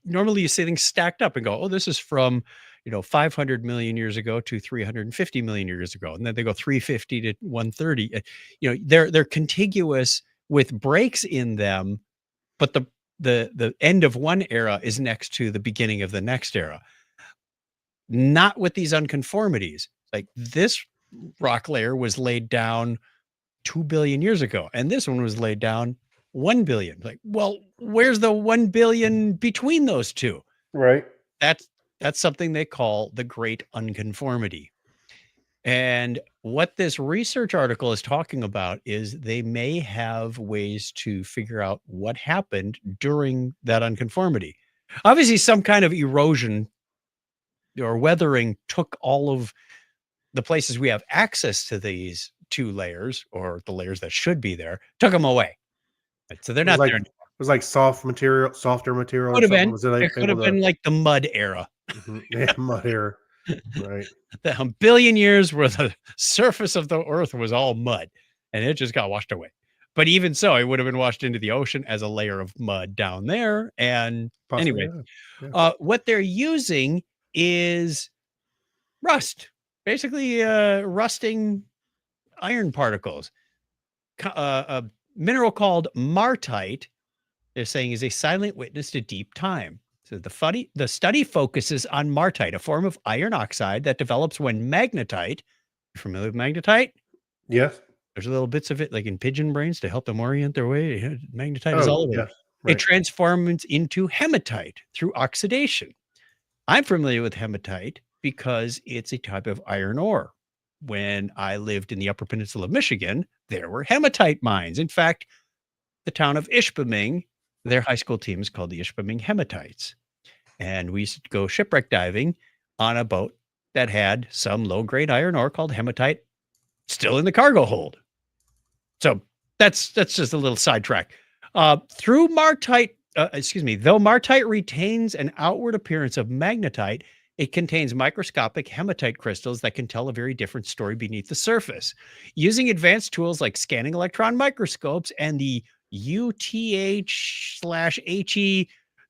normally you see things stacked up and go, oh, this is from 500 million years ago to 350 million years ago, and then they go 350 to 130. They're contiguous with breaks in them, but the end of one era is next to the beginning of the next era. Not with these unconformities. Like this rock layer was laid down 2 billion years ago, and this one was laid down 1 billion. Like, well, where's the 1 billion between those two? right? That's something they call the Great Unconformity. And what this research article is talking about is they may have ways to figure out what happened during that unconformity. Obviously, some kind of erosion or weathering took all of the places we have access to these two layers, or the layers that should be there, took them away. Right, so they're not there. It was like softer material. Could have been. Was it It could have been like the mud era. Yeah, mud era. Right. The billion years where the surface of the earth was all mud and it just got washed away. But even so, it would have been washed into the ocean as a layer of mud down there. And Possibly, anyway, yeah. what they're using is rust, basically rusting iron particles. A mineral called martite, they're saying, is a silent witness to deep time. So the study focuses on martite, a form of iron oxide that develops when magnetite. You familiar with magnetite? Yes. There's little bits of it, like in pigeon brains, to help them orient their way. Magnetite is all over. Yeah, It right. transforms into hematite through oxidation. I'm familiar with hematite because it's a type of iron ore. When I lived in the Upper Peninsula of Michigan, there were hematite mines. In fact, the town of Ishpeming, their high school team is called the Ishpeming Hematites. And we used to go shipwreck diving on a boat that had some low-grade iron ore called hematite still in the cargo hold. So that's just a little sidetrack. Though martite retains an outward appearance of magnetite, It contains microscopic hematite crystals that can tell a very different story beneath the surface. Using advanced tools like scanning electron microscopes and the UTH/HE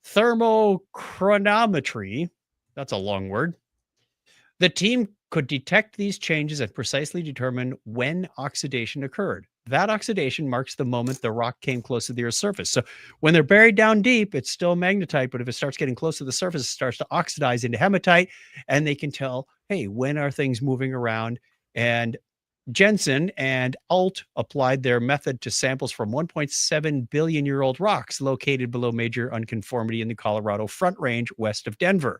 thermochronometry, that's a long word, the team could detect these changes and precisely determine when oxidation occurred. That oxidation marks the moment the rock came close to the Earth's surface. So when they're buried down deep, it's still magnetite, but if it starts getting close to the surface, it starts to oxidize into hematite, and they can tell, hey, when are things moving around? And Jensen and Alt applied their method to samples from 1.7 billion year old rocks located below major unconformity in the Colorado Front Range west of Denver.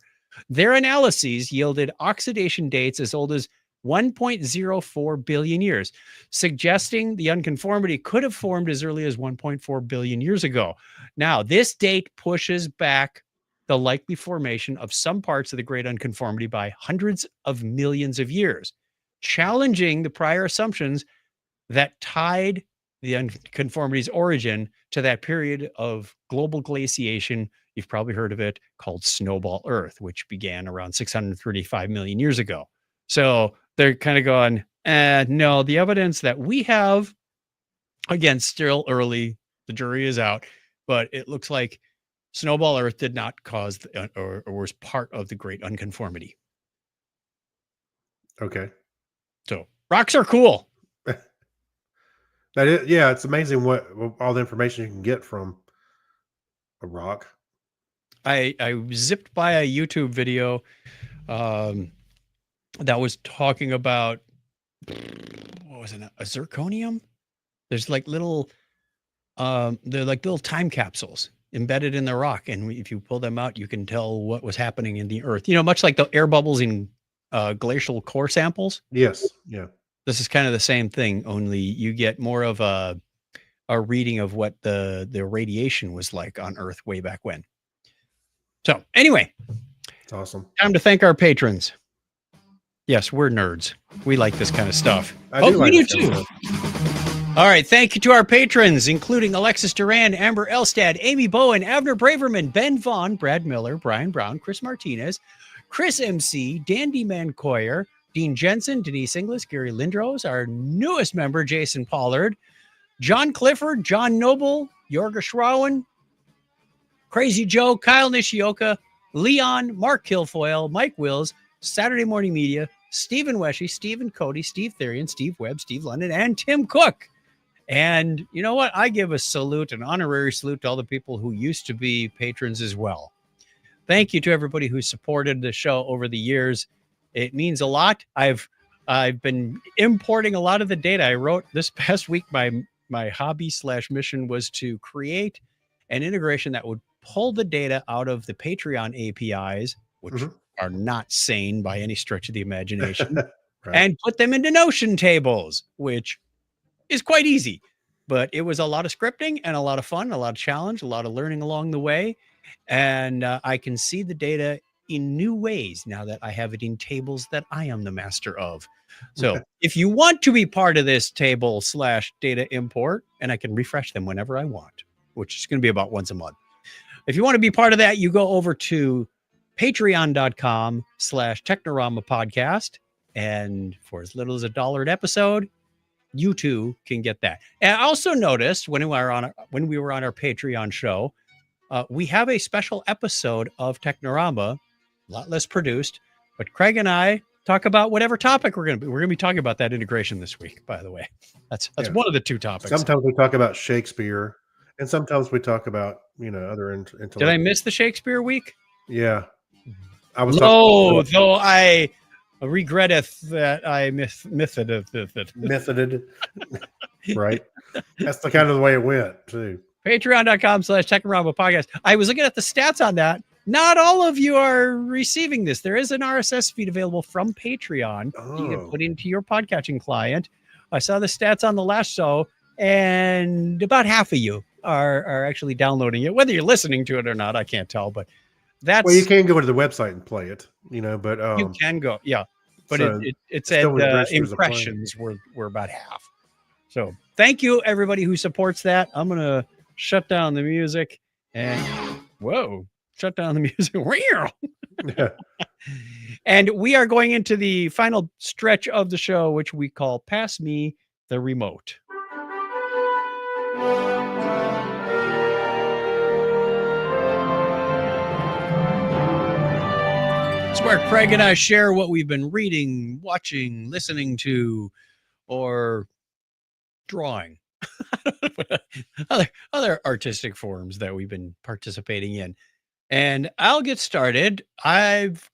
Their analyses yielded oxidation dates as old as 1.04 billion years, suggesting the unconformity could have formed as early as 1.4 billion years ago. Now, this date pushes back the likely formation of some parts of the Great Unconformity by hundreds of millions of years, challenging the prior assumptions that tied the unconformity's origin to that period of global glaciation. You've probably heard of it, called Snowball Earth, which began around 635 million years ago. So they're kind of going, no, the evidence that we have, again, still early, the jury is out, but it looks like Snowball Earth did not cause or was part of the Great Unconformity. Okay. So rocks are cool. That is, yeah, it's amazing what all the information you can get from a rock. I zipped by a YouTube video that was talking about, what was it, a zirconium? There's like little they're like little time capsules embedded in the rock, and if you pull them out, you can tell what was happening in the earth, much like the air bubbles in glacial core samples. Yes. Yeah. This is kind of the same thing, only you get more of a reading of what the radiation was like on Earth way back when. So anyway, It's awesome. time to thank our patrons. Yes, we're nerds. We like this kind of stuff. I do like we this do kind too. of stuff. All right. Thank you to our patrons, including Alexis Duran, Amber Elstad, Amy Bowen, Avner Braverman, Ben Vaughn, Brad Miller, Brian Brown, Chris Martinez, Chris MC, Dandy Mancoyer, Dean Jensen, Denise Inglis, Gary Lindros, our newest member, Jason Pollard, John Clifford, John Noble, Jorga Schrauen, Crazy Joe, Kyle Nishioka, Leon, Mark Kilfoyle, Mike Wills, Saturday Morning Media, Stephen Weshy, Stephen Cody, Steve Therian, Steve Webb, Steve London, and Tim Cook. And you know what? I give a salute, an honorary salute to all the people who used to be patrons as well. Thank you to everybody who supported the show over the years. It means a lot. I've been importing a lot of the data. I wrote this past week, my hobby / mission was to create an integration that would pull the data out of the Patreon APIs, which are not sane by any stretch of the imagination, Right. and put them into Notion tables, which is quite easy. But it was a lot of scripting and a lot of fun, a lot of challenge, a lot of learning along the way. And I can see the data in new ways now that I have it in tables that I am the master of. So if you want to be part of this table / data import, and I can refresh them whenever I want, which is going to be about once a month. If you want to be part of that, you go over to patreon.com / Technorama podcast. And for as little as $1 an episode, you too can get that. And I also noticed when we were on our Patreon show, we have a special episode of Technorama, a lot less produced, but Craig and I talk about whatever topic we're going to be talking about that integration this week, by the way. That's one of the two topics. Sometimes we talk about Shakespeare, and sometimes we talk about Did other I intellectual. miss the Shakespeare week? Yeah, I was No, talking though I regretteth that I methoded. methoded, right? That's the kind of the way it went too. Patreon.com / Technorama podcast. I was looking at the stats on that. Not all of you are receiving this. There is an RSS feed available from Patreon. You can Oh. put into your podcatching client. I saw the stats on the last show, and about half of you are actually downloading it. Whether you're listening to it or not, I can't tell. But that's Well, you can go to the website and play it, but you can go, yeah. But so it said still registers as a play. impressions were about half. So thank you everybody who supports that. I'm gonna shut down the music and shut down the music. And we are going into the final stretch of the show, which we call Pass Me the Remote. It's where Craig and I share what we've been reading, watching, listening to, or drawing. other artistic forms that we've been participating in. And I'll get started. I've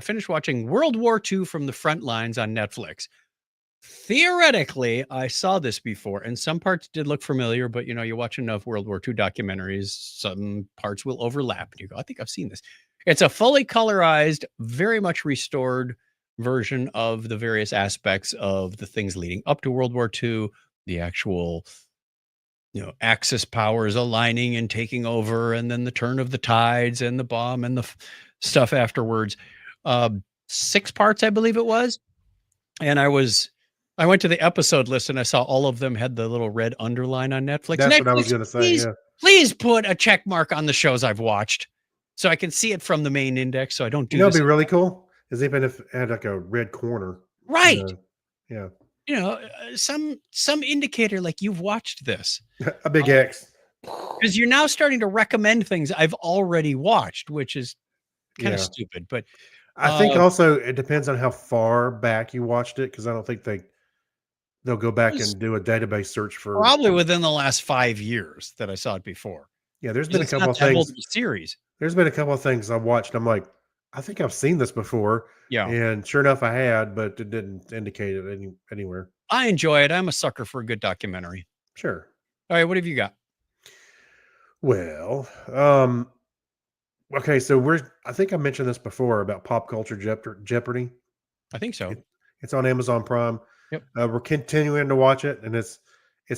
finished watching World War II from the front lines on Netflix. Theoretically, I saw this before, and some parts did look familiar, but you watch enough World War II documentaries, some parts will overlap, and you go, I think I've seen this. It's a fully colorized, very much restored version of the various aspects of the things leading up to World War II, the actual Axis powers aligning and taking over, and then the turn of the tides and the bomb and the stuff afterwards. 6 parts, I believe it was. And I went to the episode list and I saw all of them had the little red underline on Netflix. That's Netflix, what I was going to say. please put a check mark on the shows I've watched so I can see it from the main index. So I don't do It'd this. be really cool is even if it had like a red corner. Right. Yeah. Some indicator like you've watched this. A big X. Because you're now starting to recommend things I've already watched, which is kind of stupid. But I think also it depends on how far back you watched it, because I don't think they'll go back and do a database search for probably within the last 5 years that I saw it before. Yeah, there's been a It's couple not of that old things. of a series. There's been a couple of things I've watched. I'm like, I think I've seen this before. Yeah. And sure enough, I had, but it didn't indicate it anywhere. I enjoy it. I'm a sucker for a good documentary. Sure. All right, what have you got? Well, okay, so I think I mentioned this before about Pop Culture Jeopardy. I think so. It's on Amazon Prime. Yep. We're continuing to watch it, and it's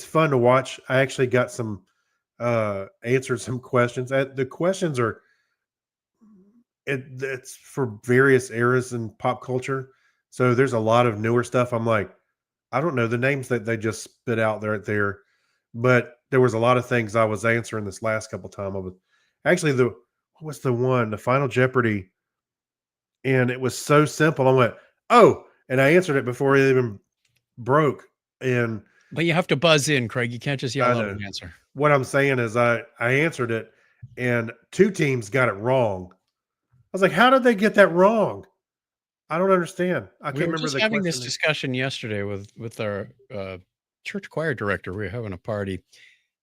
fun to watch. I actually got some answered some questions. The questions are it's for various eras in pop culture. So there's a lot of newer stuff. I'm like, I don't know the names that they just spit out there, but there was a lot of things I was answering this last couple times. I was actually what's the one, the Final Jeopardy, and it was so simple. I went, oh, and I answered it before it even broke. But you have to buzz in, Craig. You can't just yell out an answer. What I'm saying is I answered it, and 2 teams got it wrong. I was like, how did they get that wrong? I don't understand. I can't remember. Just having this discussion yesterday with our church choir director. We were having a party,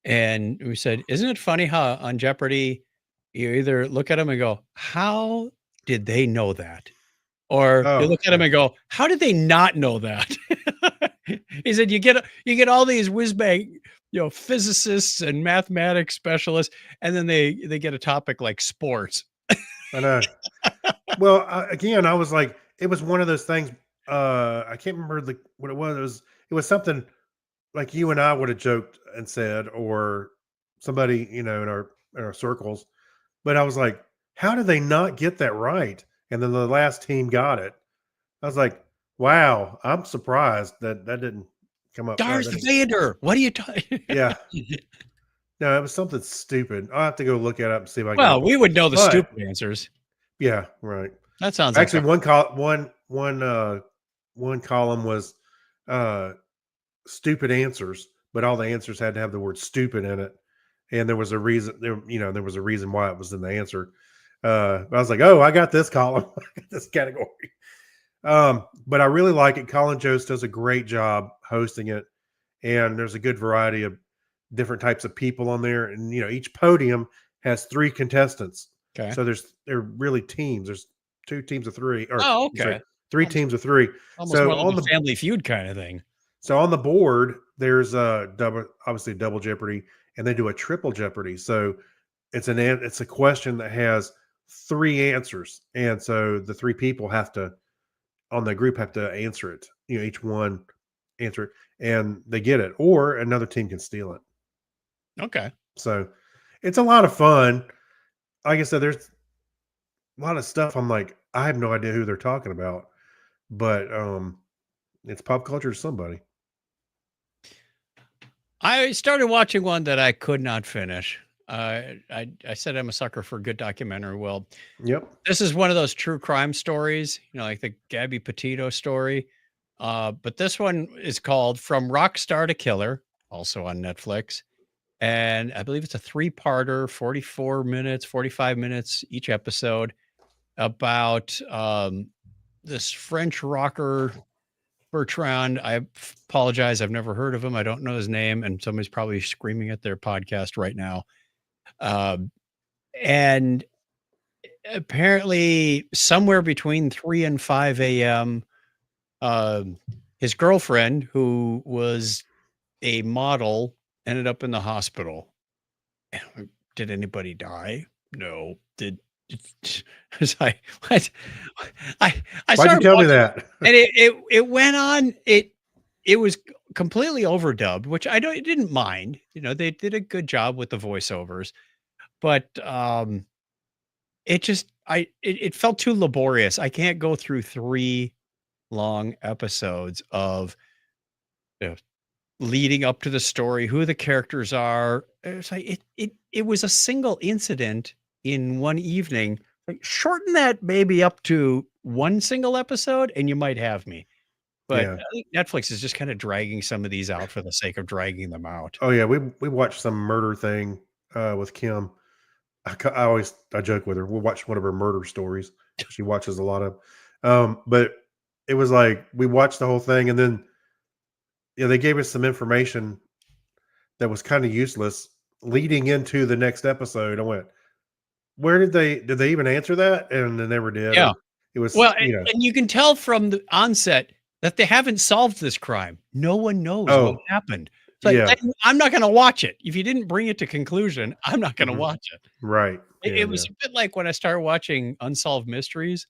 and we said, "Isn't it funny how on Jeopardy you either look at them and go, how did they know that?' Or you look at them and go, how did they not know that?" He said, you get all these whiz bang, physicists and mathematics specialists, and then they get a topic like sports. I know. Well, again, I was like, it was one of those things. I can't remember what it was. It was something like you and I would have joked and said, or somebody, in our circles. But I was like, how did they not get that right? And then the last team got it. I was like, wow, I'm surprised that didn't come up. Darth Vader. What are you talking? Yeah. No, it was something stupid. I'll have to go look it up and see if I can. Well, we would know the stupid answers. Yeah, right. That sounds actually one column was stupid answers, but all the answers had to have the word stupid in it, and there was a reason. There was a reason why it was in the answer. I was like, oh, I got this column, this category. But I really like it. Colin Jost does a great job hosting it, and there's a good variety of different types of people on there, and each podium has 3 contestants. Okay. So they're really teams. There's 2 teams of 3. Or, okay. Sorry, 3 teams of 3. Almost so on the Family Feud kind of thing. So on the board, there's obviously double Jeopardy, and they do a triple Jeopardy. So it's a question that has 3 answers, and so the 3 people on the group have to answer it. Each one answer it, and they get it, or another team can steal it. Okay. So it's a lot of fun. Like I said, there's a lot of stuff. I'm like, I have no idea who they're talking about, but it's pop culture to somebody. I started watching one that I could not finish. I said I'm a sucker for a good documentary. Well, Yep. this is one of those true crime stories, like the Gabby Petito story. But this one is called From Rock Star to Killer, also on Netflix. And I believe it's a 3-parter, 44 minutes, 45 minutes each episode, about this French rocker Bertrand. I apologize. I've never heard of him. I don't know his name. And somebody's probably screaming at their podcast right now. And apparently somewhere between 3 and 5 a.m., his girlfriend, who was a model, ended up in the hospital. Did anybody die? No. It's like, what? I Why'd you started tell me watching, that? and it went on. It was completely overdubbed, which I didn't mind. They did a good job with the voiceovers, but it felt too laborious. I can't go through 3 long episodes of leading up to the story, who the characters are. It's like it was a single incident in one evening. Like, shorten that maybe up to 1 single episode, and you might have me. But Yeah. I think Netflix is just kind of dragging some of these out for the sake of dragging them out. Oh yeah, we watched some murder thing with Kim. I joke with her. We'll watch one of her murder stories. She watches a lot of, but it was like we watched the whole thing, and then they gave us some information that was kind of useless leading into the next episode. I went, where did they even answer that? And they never did. Yeah. And it was Well, and you can tell from the onset that they haven't solved this crime. No one knows what happened. It's like, yeah. I'm not going to watch it. If you didn't bring it to conclusion, I'm not going to Mhm. watch it. Right. It was a bit like when I started watching Unsolved Mysteries.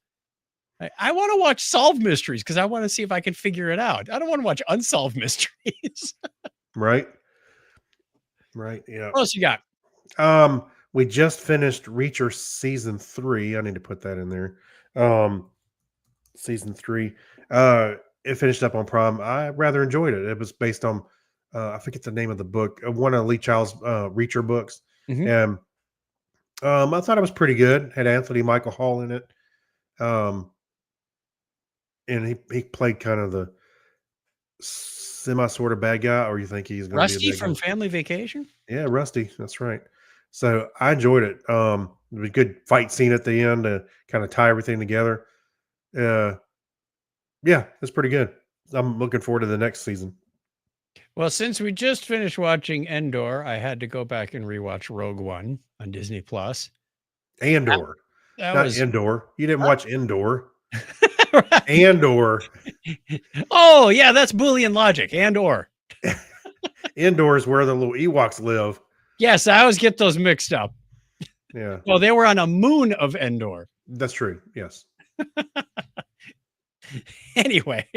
I want to watch solved mysteries because I want to see if I can figure it out. I don't want to watch unsolved mysteries. right. Right. Yeah. What else you got? We just finished Reacher season 3. I need to put that in there. Season 3. It finished up on Prime. I rather enjoyed it. It was based on I forget the name of the book, one of Lee Child's Reacher books. Mhm. And I thought it was pretty good. Had Anthony Michael Hall in it. And he played kind of the semi sort of bad guy, or you think he's going to be Rusty a bad from guy? Family Vacation? Yeah, Rusty. That's right. So I enjoyed it. It was a good fight scene at the end to kind of tie everything together. Yeah, it's pretty good. I'm looking forward to the next season. Well, since we just finished watching Endor, I had to go back and rewatch Rogue One on Disney Plus. Andor, That not was Indoor. You didn't watch Indoor. right. Andor. Oh, yeah, that's Boolean logic. Andor. Indoor is where the little Ewoks live. Yes, I always get those mixed up. Yeah, Oh, they were on a moon of Endor. that's true. Yes. Anyway,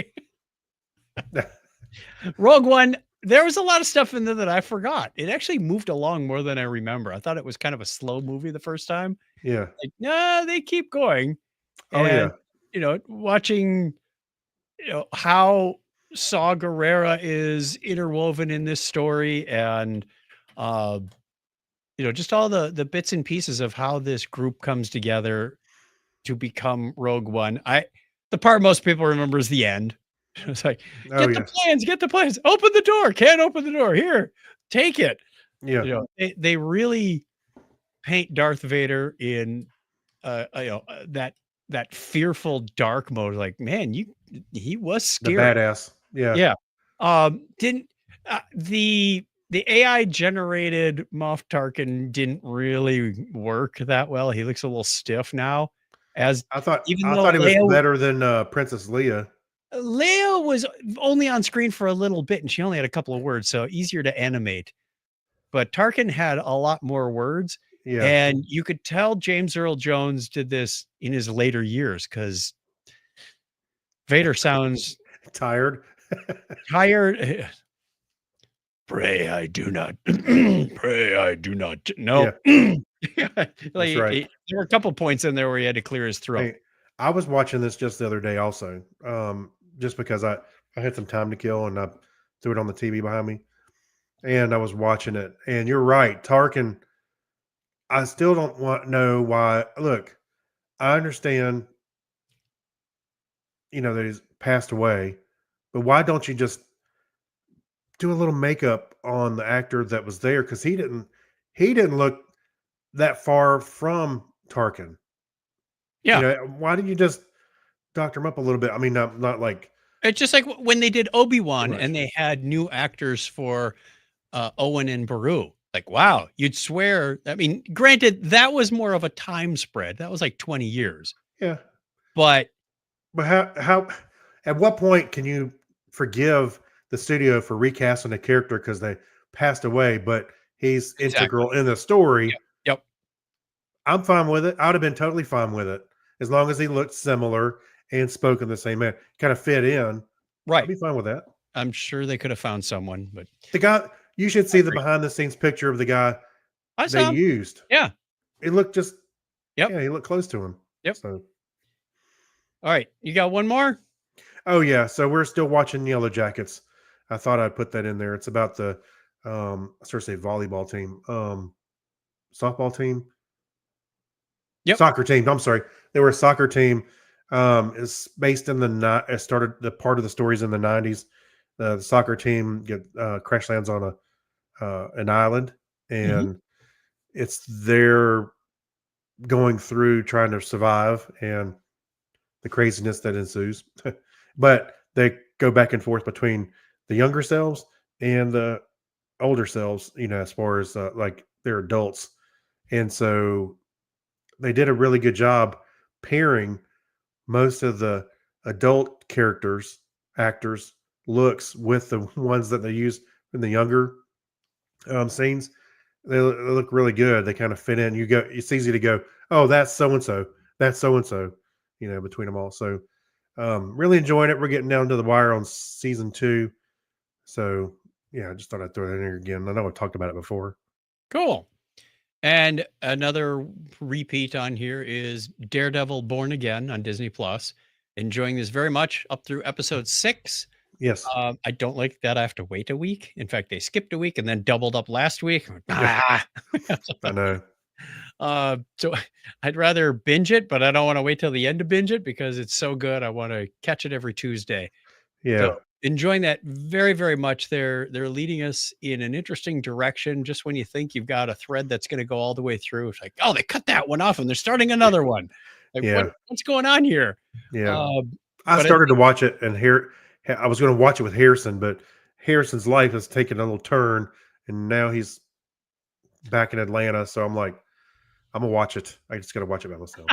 Rogue One, there was a lot of stuff in there that I forgot. It actually moved along more than I remember. I thought it was kind of a slow movie the first time. Yeah. Like, no, they keep going. Oh yeah. And, watching, how Saw Gerrera is interwoven in this story, and, just all the bits and pieces of how this group comes together to become Rogue One. The part most people remember is the end. It's like, Oh get yeah. the plans, open the door, can't open the door, here, take it. Yeah. They really paint Darth Vader in that fearful dark mode. Like, man, he was The scary. badass. Yeah. Yeah. Didn't the AI generated Moff Tarkin didn't really work that well. He looks a little stiff now. I thought he was Leia, better than Princess Leia. Leia was only on screen for a little bit, and she only had a couple of words, so easier to animate. But Tarkin had a lot more words, Yeah. and you could tell James Earl Jones did this in his later years because Vader sounds Tired. tired. Pray I do not. Pray I do not. No. Like, right. there were a couple points in there where he had to clear his throat. Hey, I was watching this just the other day also, just because I had some time to kill and I threw it on the TV behind me, and I was watching it. And you're right, Tarkin I still don't know why. Look, I understand, that he's passed away, but why don't you just do a little makeup on the actor that was there? Because he didn't look that far from Tarkin. Yeah. Why didn't you just doctor him up a little bit? I mean, not like It's just like when they did Obi-Wan much. and they had new actors for Owen and Beru. Like, wow, you'd swear. I mean, granted, that was more of a time spread. That was like 20 years. Yeah. But But how at what point can you forgive the studio for recasting a character because they passed away, but he's exactly. integral in the story? Yep. I'm fine with it. I would have been totally fine with it as long as he looked similar and spoke in the same manner, kind of fit in. I'd Right. be fine with that. I'm sure they could have found someone, but The guy, you should see the agree. behind the scenes picture of the guy I they saw him. used. Yeah. It looked just, Yep. yeah, he looked close to him. Yep. So, All right. You got one more? oh yeah. So we're still watching Yellow Jackets. I thought I'd put that in there. It's about the, I started to say volleyball team, softball team, Yep. soccer team. I'm sorry. They were a soccer team. It's based in it started the part of the stories in the 90s. The soccer team crash lands on an island, and it's they're going through trying to survive and the craziness that ensues. But they go back and forth between the younger selves and the older selves, as far as like they're adults. And so they did a really good job pairing most of the adult actors looks with the ones that they use in the younger scenes. They look really good. They kind of fit in. It's easy to go, oh, that's so and so, that's so and so, between them all. So really enjoying it. We're getting down to the wire on season 2. So yeah, I just thought I'd throw that in here again. I know I've talked about it before. Cool. And another repeat on here is Daredevil Born Again on Disney Plus. Enjoying this very much up through episode 6. Yes. I don't like that I have to wait a week. In fact, they skipped a week and then doubled up last week. I know. So I'd rather binge it, but I don't want to wait till the end to binge it because it's so good. I want to catch it every Tuesday. Yeah. So enjoying that very, very much. They're leading us in an interesting direction. Just when you think you've got a thread that's going to go all the way through, it's like, oh, they cut that one off and they're starting another one. Like, Yeah. what's going on here? Yeah. But I started to watch it, and I was going to watch it with Harrison, but Harrison's life has taken a little turn, and now he's back in Atlanta. So I'm like, I'm gonna watch it. I just got to watch it by myself.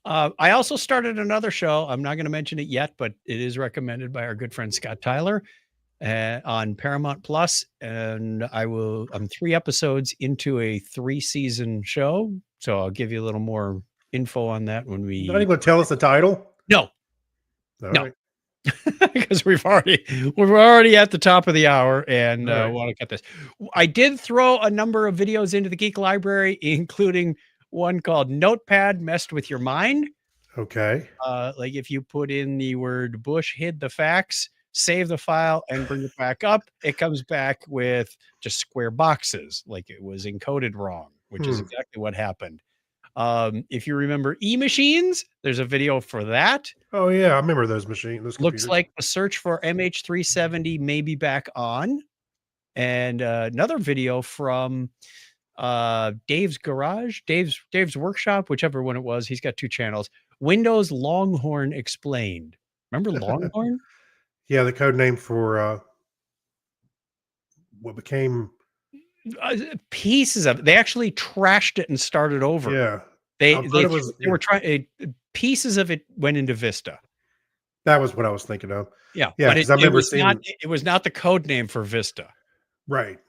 I also started another show. I'm not going to mention it yet, but it is recommended by our good friend Scott Tyler on Paramount Plus, and I'm 3 episodes into a 3-season show, so I'll give you a little more info on that when we. Not even going to tell us the title. No, All No. right. because we're already at the top of the hour and All right. want to get this. I did throw a number of videos into the Geek Library, including one called Notepad Messed with Your Mind. Okay. Like if you put in the word Bush hid the facts, save the file and bring it back up, it comes back with just square boxes, like it was encoded wrong, which is exactly what happened. If you remember E-Machines, there's a video for that. Oh yeah, I remember those machines. Those Looks computers. like the search for MH370 may be back on. And another video from Dave's Garage, Dave's Workshop, whichever one it was. He's got 2 channels. Windows Longhorn Explained. Remember Longhorn? Yeah, the code name for what became. Pieces of it. They actually trashed it and started over. Yeah, They I thought they, it was- they were trying pieces of it went into Vista. that was what I was thinking of. Yeah, Yeah, but 'cause I remember seeing. it was not the code name for Vista. Right.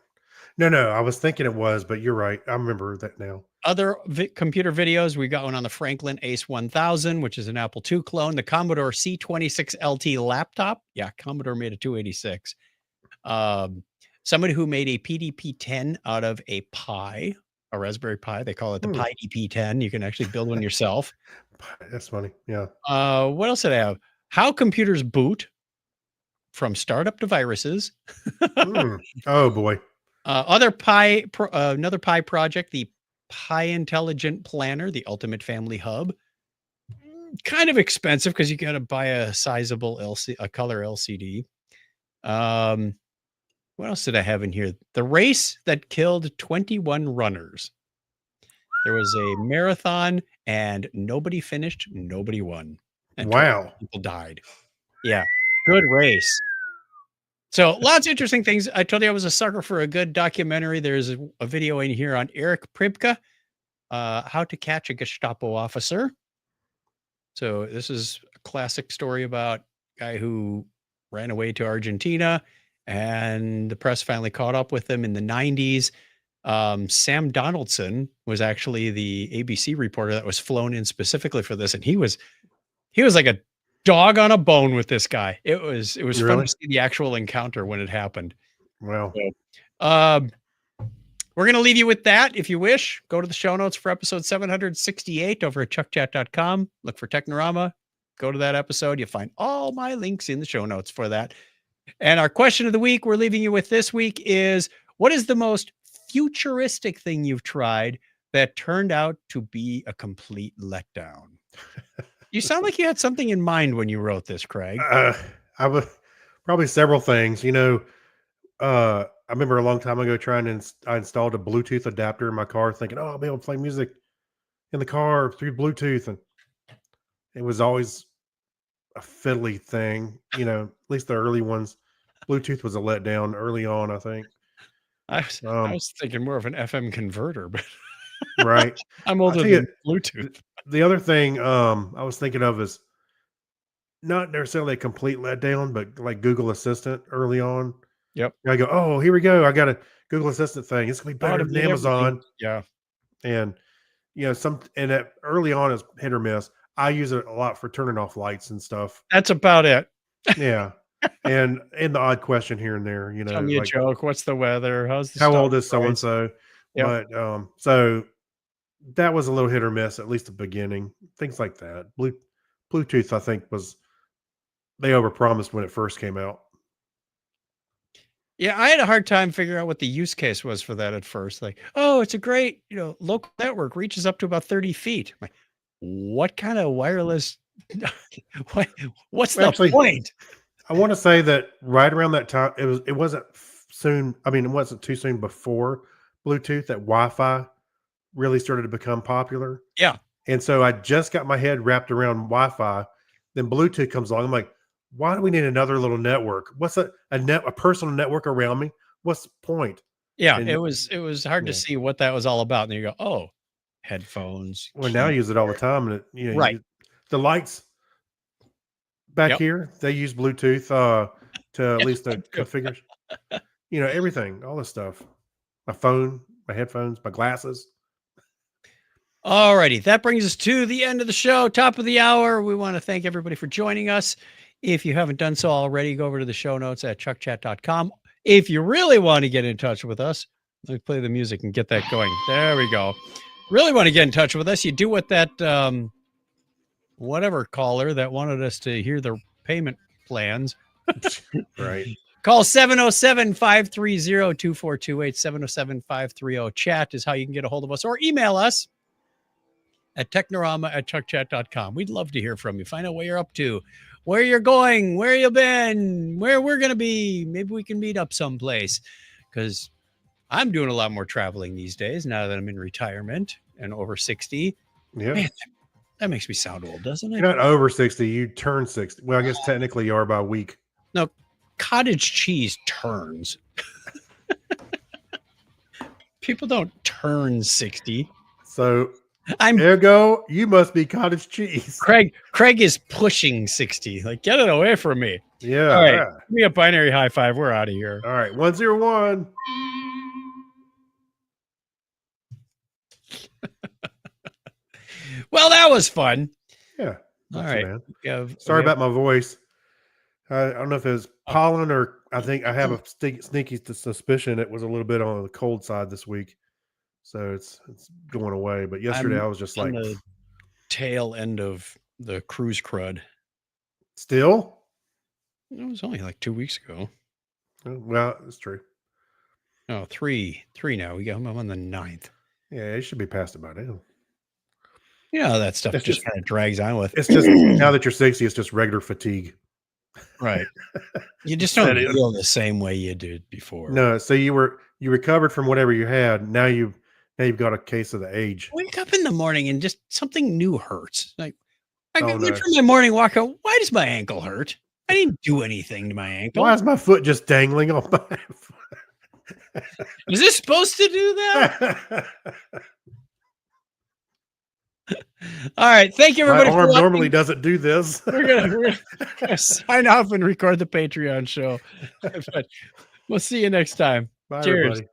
No, I was thinking it was, but you're right. I remember that now. Other computer videos, we got one on the Franklin Ace 1000, which is an Apple II clone, the Commodore C26 LT laptop. Yeah, Commodore made a 286. Somebody who made a PDP-10 out of a Pi, a Raspberry Pi. They call it the Pi DP-10. You can actually build one yourself. That's funny. Yeah. What else did I have? How computers boot from startup to viruses. Oh boy. Another Pi project, the Pi Intelligent Planner, the Ultimate Family Hub. Kind of expensive because you got to buy a sizable a color LCD. What else did I have in here? The race that killed 21 runners. There was a marathon and nobody finished, nobody won. And 20 Wow. people died. Yeah, good race. So lots of interesting things. I told you I was a sucker for a good documentary. There's a video in here on Eric Pribka, How to Catch a Gestapo Officer. So this is a classic story about a guy who ran away to Argentina and the press finally caught up with him in the 90s. Sam Donaldson was actually the ABC reporter that was flown in specifically for this. And he was like a dog on a bone with this guy. It was fun Really? to see the actual encounter when it happened. Wow. We're going to leave you with that. If you wish, go to the show notes for episode 768 over at chuckchat.com. Look for Technorama. Go to that episode. You'll find all my links in the show notes for that. And our question of the week we're leaving you with this week is, what is the most futuristic thing you've tried that turned out to be a complete letdown? You sound like you had something in mind when you wrote this, Craig. I would probably several things. I remember a long time ago I installed a Bluetooth adapter in my car, thinking, "Oh, I'll be able to play music in the car through Bluetooth," and it was always a fiddly thing. At least the early ones, Bluetooth was a letdown early on, I think. I was thinking more of an FM converter, but Right. I'm I'll older tell you, than Bluetooth. The other thing I was thinking of is not necessarily a complete letdown, but like Google Assistant early on. Yep. I go, "Oh, here we go. I got a Google Assistant thing. It's gonna be better than Automate Amazon." everything. Yeah. And that early on is hit or miss. I use it a lot for turning off lights and stuff. That's about it. Yeah. And the odd question here and there, Tell me a like, joke. What's the weather? How's the how stock old is so and price? so? Yep. But so that was a little hit or miss, at least the beginning. Things like that. Bluetooth, I think, they overpromised when it first came out. Yeah, I had a hard time figuring out what the use case was for that at first. Like, oh, it's a great, local network, reaches up to about 30 feet. I'm like, what kind of wireless? What's the Actually, point? I want to say that right around that time, it wasn't soon. I mean, it wasn't too soon before Bluetooth that Wi-Fi really started to become popular. Yeah. And so I just got my head wrapped around Wi-Fi. Then Bluetooth comes along. I'm like, why do we need another little network? What's a personal network around me? What's the point? Yeah, And it was hard to yeah. see what that was all about. And then you go, oh, headphones. Well, now I use it all the time, and Right. the lights back Yep. here, they use Bluetooth to at least configure, everything, all this stuff. My phone, my headphones, my glasses. All righty. That brings us to the end of the show, top of the hour. We want to thank everybody for joining us. If you haven't done so already, go over to the show notes at chuckchat.com. If you really want to get in touch with us, let me play the music and get that going. There we go. Really want to get in touch with us, you do what that whatever caller that wanted us to hear the payment plans. Right. Call 707-530-2428. 707-530-CHAT is how you can get a hold of us, or email us at technorama@chuckchat.com. We'd love to hear from you. Find out what you're up to, where you're going, where you've been, where we're going to be. Maybe we can meet up someplace, because I'm doing a lot more traveling these days now that I'm in retirement and over 60. Yeah. Man, that makes me sound old, doesn't it? You're not over 60. You turn 60. Well, I guess technically you are by a week. No, cottage cheese turns. People don't turn 60. So I'm ergo, you must be cottage cheese. Craig is pushing 60. Like, get it away from me. Yeah. All right. Yeah. Give me a binary high five. We're out of here. All right. 101. Well, that was fun. Yeah. All Not too right. bad. We Sorry have- about my voice. I don't know if it was pollen or I think I have a sneaky suspicion it was a little bit on the cold side this week. So it's going away. But yesterday I was just on like, the tail end of the cruise crud. still? It was only like 2 weeks ago. Well, it's true. Oh, three now. We got him on the 9th. Yeah, it should be past it by now. Yeah, that stuff It's just just- kind of drags on with. It's just now that you're 60, it's just regular fatigue. Right. You just Set don't in. feel the same way you did before. No, so you recovered from whatever you had. Now you've got a case of the age. Wake up in the morning and just something new hurts. Like I Oh, went no. for my morning walk. Why does my ankle hurt? I didn't do anything to my ankle. Why is my foot just dangling off my Is this supposed to do that? All right. Thank you, My everybody. for arm watching. normally doesn't do this. We're gonna sign off and record the Patreon show. But we'll see you next time. Bye, Cheers. everybody.